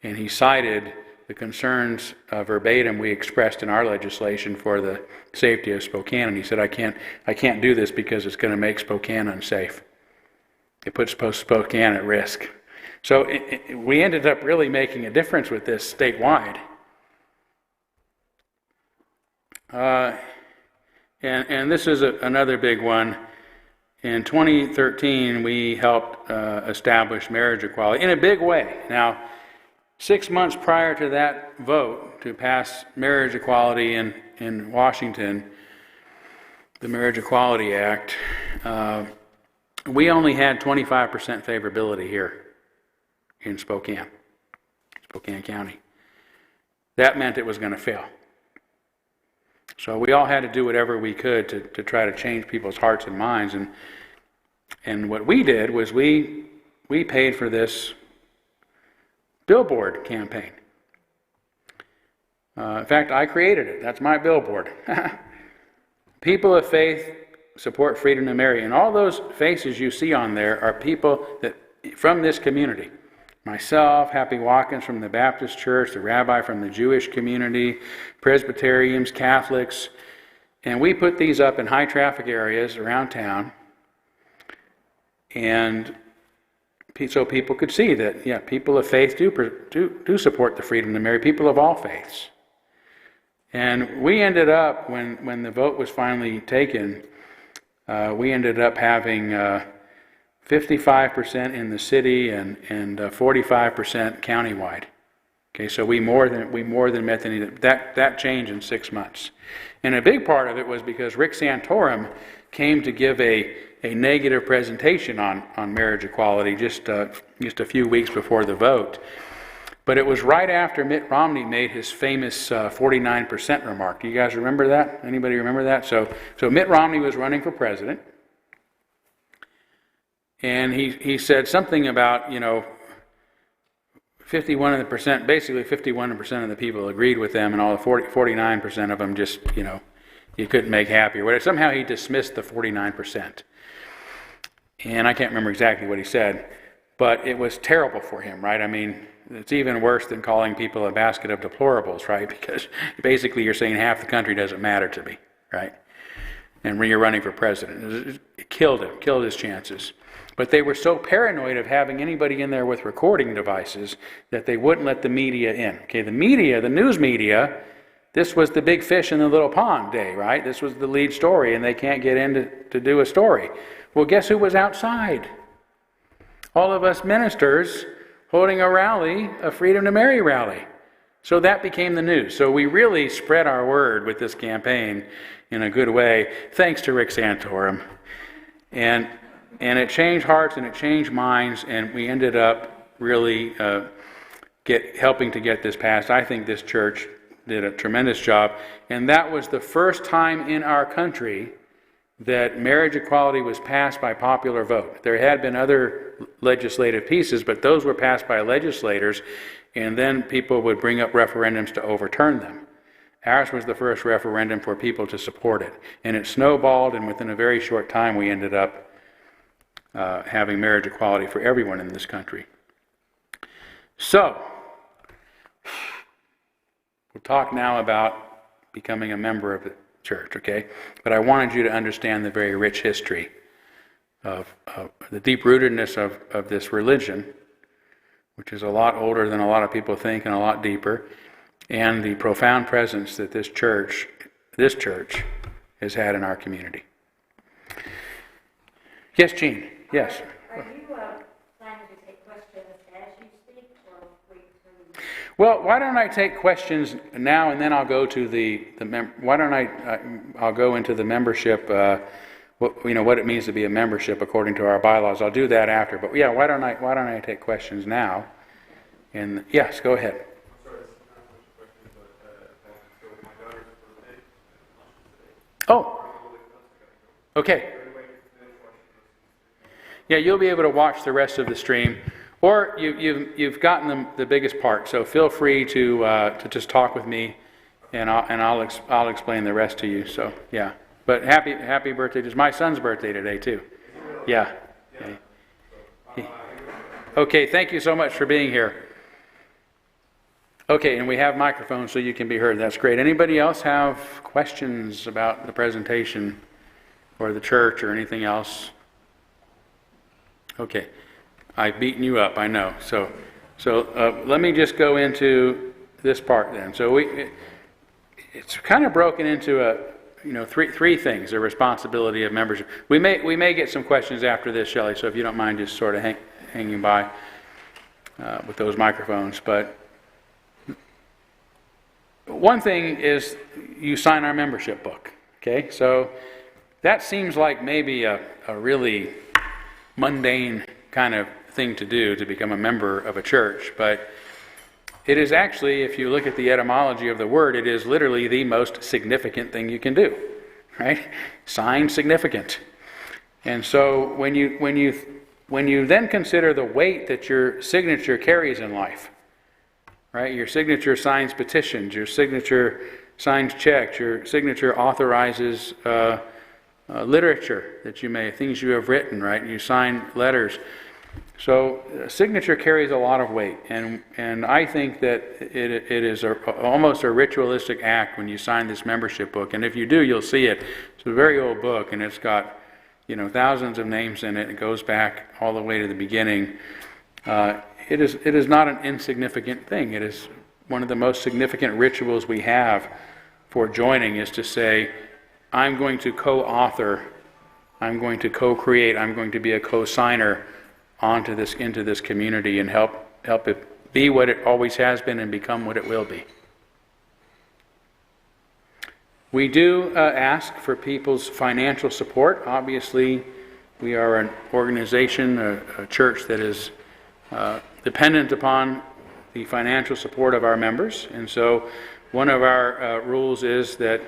and he cited the concerns verbatim we expressed in our legislation for the safety of Spokane, and he said, I can't do this because it's going to make Spokane unsafe. It puts Spokane at risk. So we ended up really making a difference with this statewide. And this is another big one. In 2013, we helped establish marriage equality in a big way. Now, 6 months prior to that vote to pass marriage equality in Washington, the Marriage Equality Act, we only had 25% favorability here in Spokane County. That meant it was going to fail. So we all had to do whatever we could to try to change people's hearts and minds. And what we did was we paid for this billboard campaign. In fact, I created it. That's my billboard. People of faith support Freedom to Marry. And all those faces you see on there are people that from this community. Myself, Happy Watkins from the Baptist Church, the rabbi from the Jewish community, Presbyterians, Catholics. And we put these up in high traffic areas around town. And so people could see that, yeah, people of faith do support the freedom to marry, people of all faiths. And we ended up, when the vote was finally taken, we ended up having 55% in the city and 45% countywide. Okay, so we more than met the need. That changed in 6 months. And a big part of it was because Rick Santorum came to give a negative presentation on marriage equality just a few weeks before the vote. But it was right after Mitt Romney made his famous 49% remark. Do you guys remember that? Anybody remember that? So Mitt Romney was running for president. And he said something about, 51%, basically 51% of the people agreed with them, and all the 49% of them just, you couldn't make happy or whatever. Somehow he dismissed the 49%. And I can't remember exactly what he said, but it was terrible for him, right? I mean, it's even worse than calling people a basket of deplorables, right? Because basically you're saying half the country doesn't matter to me, right? And when you're running for president, it killed him, killed his chances. But they were so paranoid of having anybody in there with recording devices that they wouldn't let the media in. Okay, the media, the news media, this was the big fish in the little pond day, right? This was the lead story, and they can't get in to do a story. Well, guess who was outside? All of us ministers holding a rally, a Freedom to Marry rally. So that became the news. So we really spread our word with this campaign in a good way, thanks to Rick Santorum. And it changed hearts and it changed minds, and we ended up really helping to get this passed. I think this church did a tremendous job, and that was the first time in our country that marriage equality was passed by popular vote. There had been other legislative pieces, but those were passed by legislators, and then people would bring up referendums to overturn them. Ours was the first referendum for people to support it, and it snowballed, and within a very short time we ended up having marriage equality for everyone in this country. So, we'll talk now about becoming a member of the church, okay? But I wanted you to understand the very rich history of the deep-rootedness of this religion, which is a lot older than a lot of people think and a lot deeper, and the profound presence that this church has had in our community. Yes, Gene. Yes. Are you planning to take questions as you speak, or wait till? Well, why don't I take questions now, and then I'll go to I'll go into the membership. What it means to be a membership according to our bylaws. I'll do that after. But yeah, why don't I take questions now? And yes, go ahead. Oh. Okay. Yeah, you'll be able to watch the rest of the stream, or you've gotten the biggest part. So feel free to just talk with me, and I'll explain the rest to you. So yeah, but happy birthday! It's my son's birthday today too. Yeah. Okay, thank you so much for being here. Okay, and we have microphones so you can be heard. That's great. Anybody else have questions about the presentation or the church or anything else? Okay, I've beaten you up, I know. So let me just go into this part then. So it's kind of broken into three things: the responsibility of membership. We may get some questions after this, Shelley. So if you don't mind, just sort of hanging by with those microphones. But one thing is you sign our membership book. Okay, so that seems like maybe a really mundane kind of thing to do to become a member of a church, but it is actually, if you look at the etymology of the word, it is literally the most significant thing you can do, right? Sign significant. And so when you then consider the weight that your signature carries in life, right? Your signature signs petitions, your signature signs checks, your signature authorizes literature that you may, things you have written, right? You sign letters. So signature carries a lot of weight, and I think that it is almost a ritualistic act when you sign this membership book. And if you do, you'll see it. It's a very old book, and it's got, thousands of names in it. It goes back all the way to the beginning. It is not an insignificant thing. It is one of the most significant rituals we have for joining, is to say, I'm going to co-author, I'm going to co-create, I'm going to be a co-signer into this community and help it be what it always has been and become what it will be. We do ask for people's financial support. Obviously, we are an organization, a church that is dependent upon the financial support of our members, and so one of our rules is that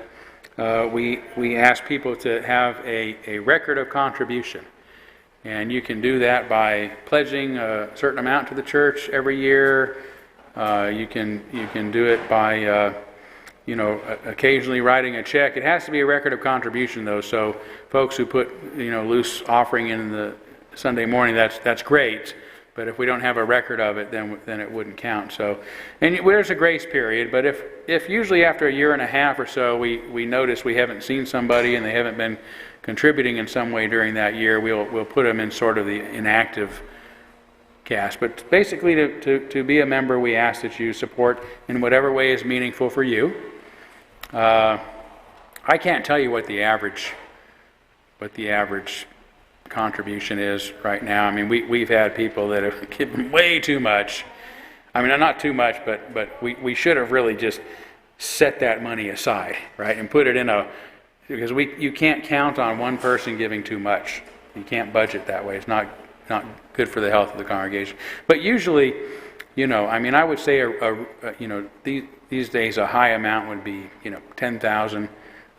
we ask people to have a record of contribution. And you can do that by pledging a certain amount to the church every year. You can do it by occasionally writing a check. It has to be a record of contribution, though. So folks who put loose offering in the Sunday morning, that's great. But if we don't have a record of it, then it wouldn't count. So, and there's a grace period. But if usually after a year and a half or so we notice we haven't seen somebody and they haven't been contributing in some way during that year, we'll put them in sort of the inactive cast. But basically, to be a member, we ask that you support in whatever way is meaningful for you. I can't tell you what the average contribution is right now. I mean, we've had people that have given way too much. I mean, not too much, but we should have really just set that money aside, right, and put it in because you can't count on one person giving too much. You can't budget that way. It's not good for the health of the congregation. But usually, I would say these days a high amount would be $10,000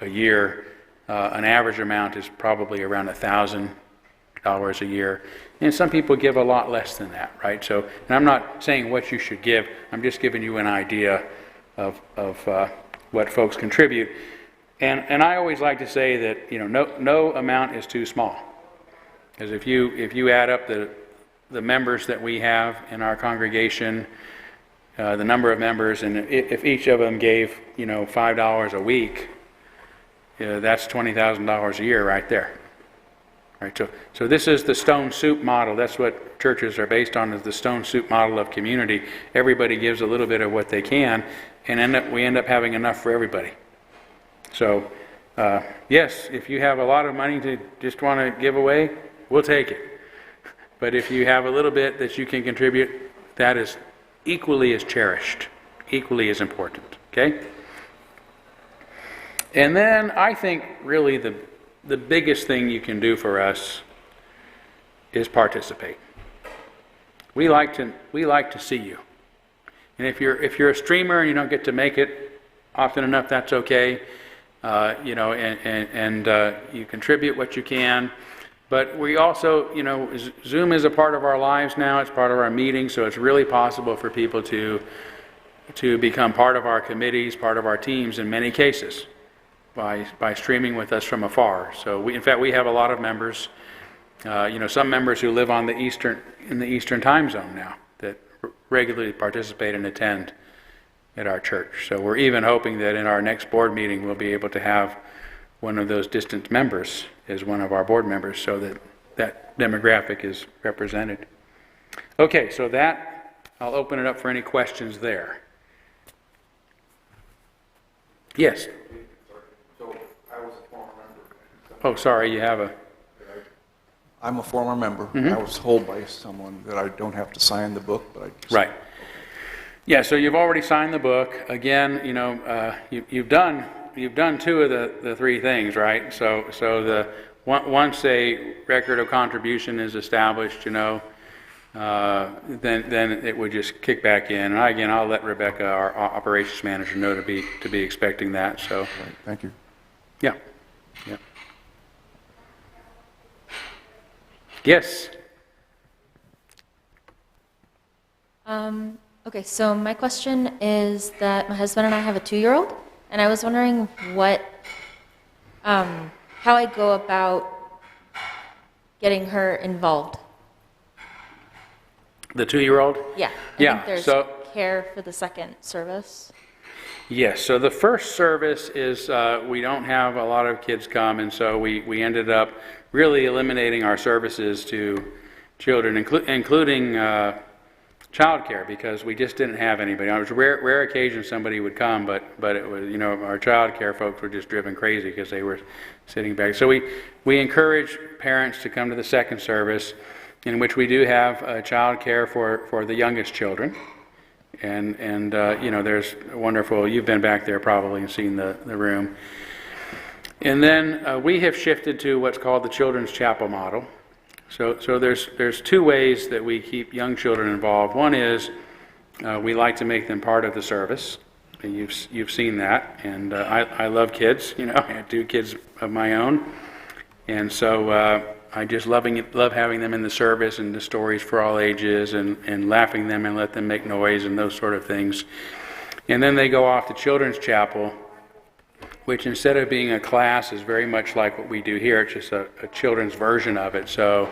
a year. An average amount is probably around $1,000 a year, and some people give a lot less than that, right? So, and I'm not saying what you should give. I'm just giving you an idea of what folks contribute. And I always like to say that no amount is too small, because if you add up the members that we have in our congregation, the number of members, and if each of them gave $5 a week, that's $20,000 a year right there. Right, so this is the stone soup model. That's what churches are based on, is the stone soup model of community. Everybody gives a little bit of what they can, and we end up having enough for everybody. So, yes, if you have a lot of money to just want to give away, we'll take it. But if you have a little bit that you can contribute, that is equally as cherished, equally as important, okay? And then I think really the biggest thing you can do for us is participate. We like to see you. And if you're a streamer and you don't get to make it often enough, that's okay. You contribute what you can. But we also, Zoom is a part of our lives now. It's part of our meetings, so it's really possible for people to become part of our committees, part of our teams in many cases, by streaming with us from afar. So in fact, we have a lot of members, some members who live in the Eastern time zone now that regularly participate and attend at our church. So we're even hoping that in our next board meeting, we'll be able to have one of those distant members as one of our board members, so that demographic is represented. Okay, so I'll open it up for any questions there. Yes? So I was a former member. Oh, sorry, you have I'm a former member. I was told by someone that I don't have to sign the book, but I just... Right. Yeah, so you've already signed the book. Again, you've done two of the three things, right? So once a record of contribution is established, then it would just kick back in. And again, I'll let Rebecca, our operations manager, know to be expecting that. So, Right, thank you. yeah. Yes. Okay, so my question is that my husband and I have a 2-year-old, and I was wondering what how I go about getting her involved. The 2-year-old? Yeah. Yeah, I think there's so- care for the second service. Yes, so the first service is, we don't have a lot of kids come, and so we ended up really eliminating our services to children, including childcare, because we just didn't have anybody. On rare occasions somebody would come, but it was, you know, our childcare folks were just driven crazy because they were sitting back. So we encourage parents to come to the second service, in which we do have childcare for the youngest children. And you know, there's wonderful, you've been back there probably and seen the room. And then we have shifted to what's called the Children's Chapel model. So there's 2 ways that we keep young children involved. One is we like to make them part of the service. And you've seen that. And I love kids, you know, I have 2 kids of my own. And so I just love having them in the service and the stories for all ages and laughing them and let them make noise and those sort of things. And then they go off to Children's Chapel, which instead of being a class is very much like what we do here. It's just a children's version of it. So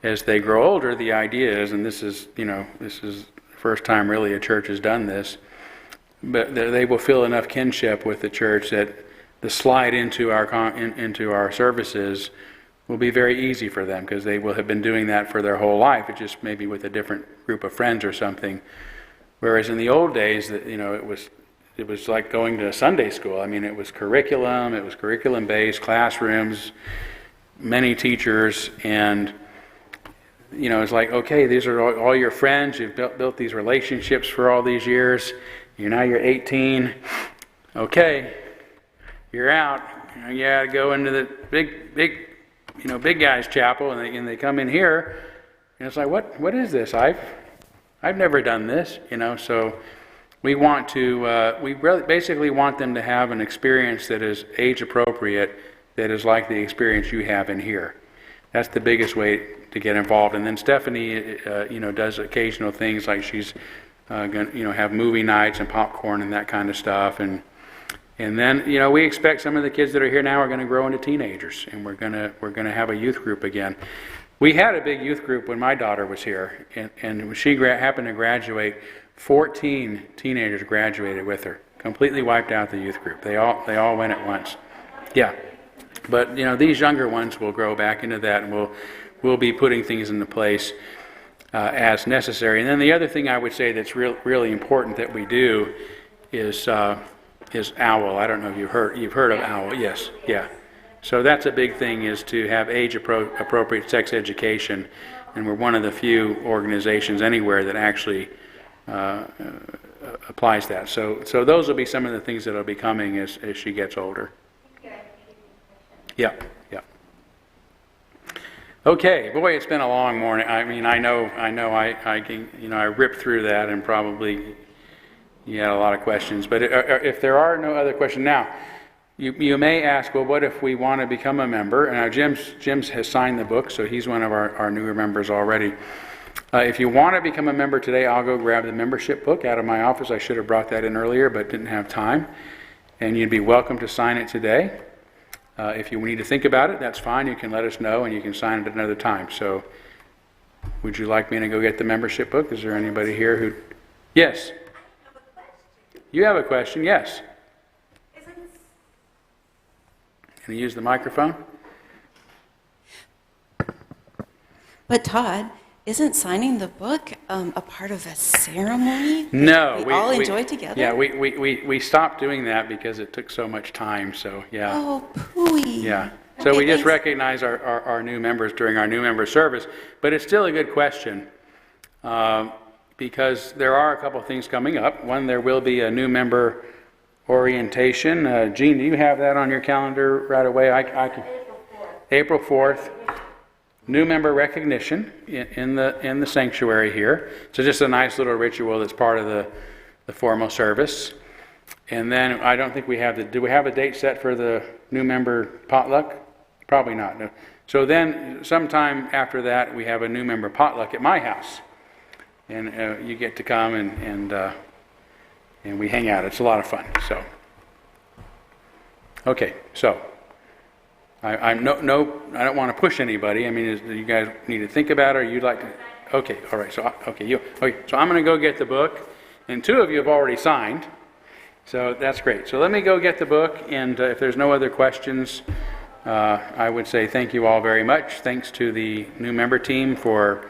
as they grow older, the idea is, and this is the first time really a church has done this, but they will feel enough kinship with the church that the slide into our services will be very easy for them, because they will have been doing that for their whole life. It's just maybe with a different group of friends or something. Whereas in the old days, you know, it was like going to Sunday school. I mean, it was curriculum-based, classrooms, many teachers, and you know, it's like, okay, these are all your friends. You've built these relationships for all these years. You're 18. Okay, you're out. You got to go into the big guys' chapel, and they come in here, and it's like, what is this? I've never done this, you know. So we want to basically want them to have an experience that is age appropriate, that is like the experience you have in here. That's the biggest way to get involved. And then Stephanie, does occasional things like she's going to have movie nights and popcorn and that kind of stuff. And then, you know, we expect some of the kids that are here now are going to grow into teenagers, and we're going to have a youth group again. We had a big youth group when my daughter was here, and when she happened to graduate, 14 teenagers graduated with her. Completely wiped out the youth group. They all went at once. Yeah. But, you know, these younger ones will grow back into that, and we'll be putting things into place as necessary. And then the other thing I would say that's really important that we do is OWL. I don't know if you've heard of OWL. Yes, yeah. So that's a big thing, is to have age-appropriate sex education, and we're one of the few organizations anywhere that actually applies that. So those will be some of the things that will be coming as she gets older. Yeah. Okay, boy, it's been a long morning. I mean, I know I can, you know, I ripped through that, and probably you had a lot of questions. But if there are no other questions now, you may ask, well, what if we want to become a member? And now Jim's has signed the book, so he's one of our newer members already. If you want to become a member today, I'll go grab the membership book out of my office. I should have brought that in earlier, but didn't have time. And you'd be welcome to sign it today. If you need to think about it, that's fine. You can let us know, and you can sign it at another time. So would you like me to go get the membership book? Is there anybody here who... Yes? You have a question? Yes. Can you use the microphone? But Todd, isn't signing the book a part of a ceremony? No. We all enjoy together? Yeah, we stopped doing that because it took so much time, so yeah. Oh, pooey. Yeah. So Okay, we just thanks. recognize our new members during our new member service. But it's still a good question, because there are a couple things coming up. One, there will be a new member orientation. Jean, do you have that on your calendar right away? I can. April 4th. New member recognition in the sanctuary here. So just a nice little ritual that's part of the formal service. And then I don't think do we have a date set for the new member potluck? Probably not. No. So then sometime after that, we have a new member potluck at my house. And you get to come and we hang out. It's a lot of fun. So, okay, so I don't want to push anybody. I mean, do you guys need to think about it, or you'd like to? Okay, all right, so, okay, so I'm going to go get the book, and 2 of you have already signed, so that's great. So let me go get the book, and if there's no other questions, I would say thank you all very much. Thanks to the new member team for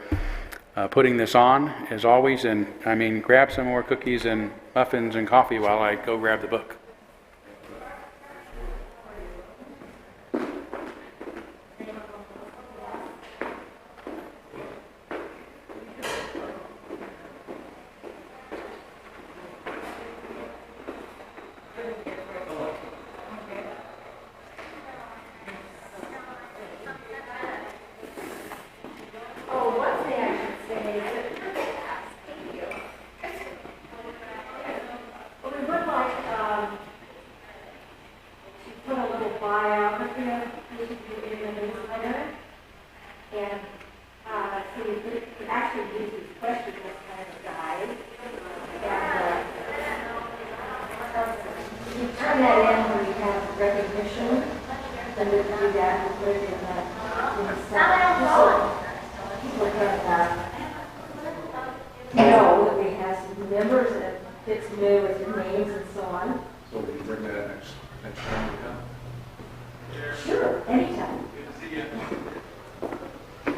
putting this on, as always, and I mean, grab some more cookies and muffins and coffee while I go grab the book.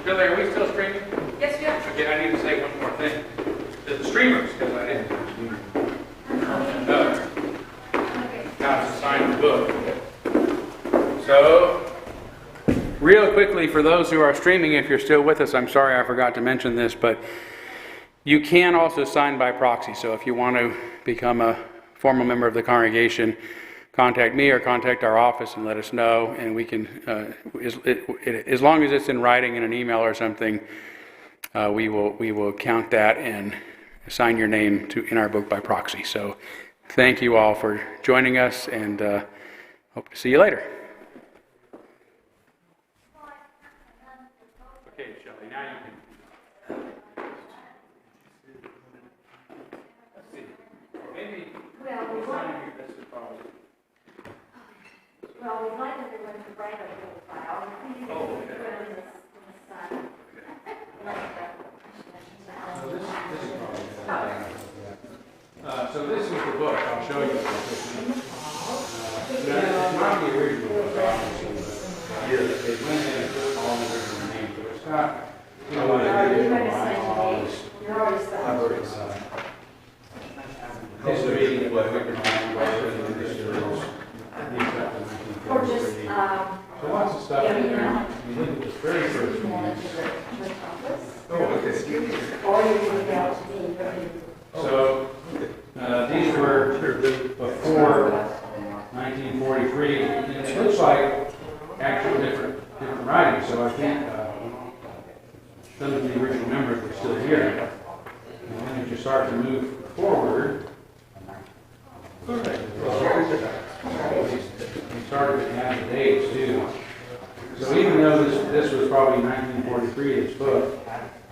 Billy, are we still streaming? Yes, we are. Okay, I need to say one more thing. The streamers, because I didn't. Now to sign the book. So, real quickly, for those who are streaming, if you're still with us, I'm sorry I forgot to mention this, but you can also sign by proxy. So if you want to become a formal member of the congregation, contact me or contact our office and let us know, and we can, as long as it's in writing in an email or something, we will count that and assign your name in our book by proxy. So thank you all for joining us, and hope to see you later. Okay, Shelley, now you can. Let's see. Maybe. Well, we'd like everyone to write a little file. Please put it in the sun. So this is the book. I'll show you. It's not the original book, obviously, but they went in and put all the different names. So it's not. You're going to sign the name. You're already signed. I've already signed. This is reading what Wickerman was this year. Or just, So lots of stuff in there. You look at this very first one. or you can go out to me. So these were before 1943, and it looks like actual different writing. So I think some of the original members were still here. And then as you start to move forward, we started to add the dates too. So even though this was probably 1943, this book,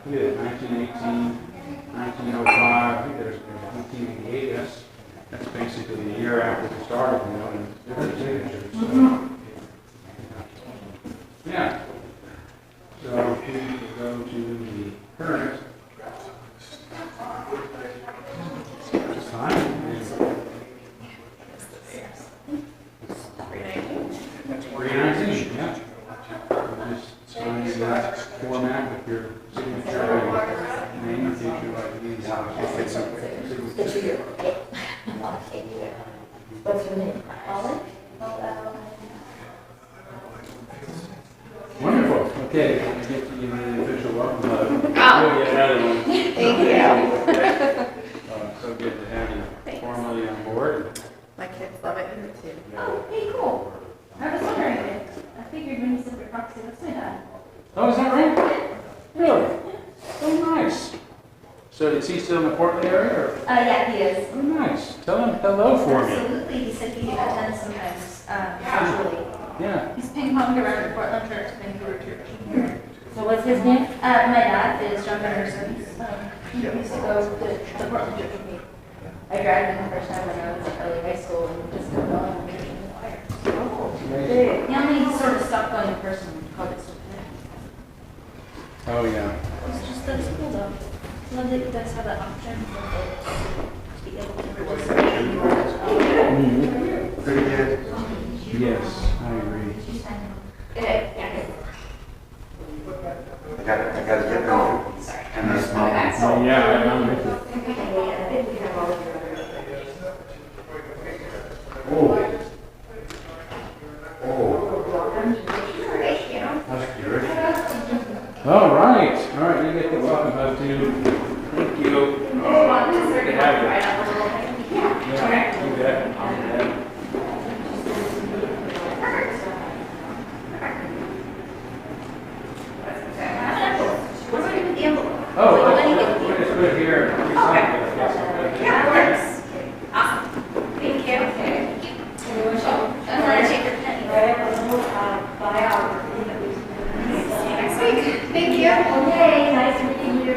we had 1918, 1905, I think there's 1988. That's basically the year after we started, and different signatures. So, yeah. So if we go to the current time. 319, yeah. Just sign in that format with your signature and name and future What's your name? Ollie? Wonderful. Okay, I get to give you the official welcome letter. We'll get another one. Thank you. So good to have you formally on board. My kids love it here too. Oh, hey, cool. I was wondering, I figured when you said the proxy, that's my dad. Oh, is that right? Really? Oh, nice. So is he still in the Portland area? Or? Yeah, he is. Oh, nice. Tell him hello for me. Absolutely, he said he attends sometimes, virtually. Yeah. He's ping-ponged around the Portland Church, Vancouver Church. So what's his name? My dad is John Henderson. He used to go to the Portland Church with me. I dragged him the first time when I was in early high school and just got going and made him in the choir. The only sort of stuff going in person called it stuff. Oh, yeah. It's just, that's cool though. Love that you guys have that option to be able to just. Pretty good. Yes, I agree. I gotta get going. And that's my. Yeah, I'm with you. All right, you get the welcome hug too. Thank you. Good to have you. Yeah, you bet. Oh, we're just put it here. Yeah, that works. Awesome. Thank you. I'm gonna take your pen. See you next week. Thank you. Okay, nice meeting you.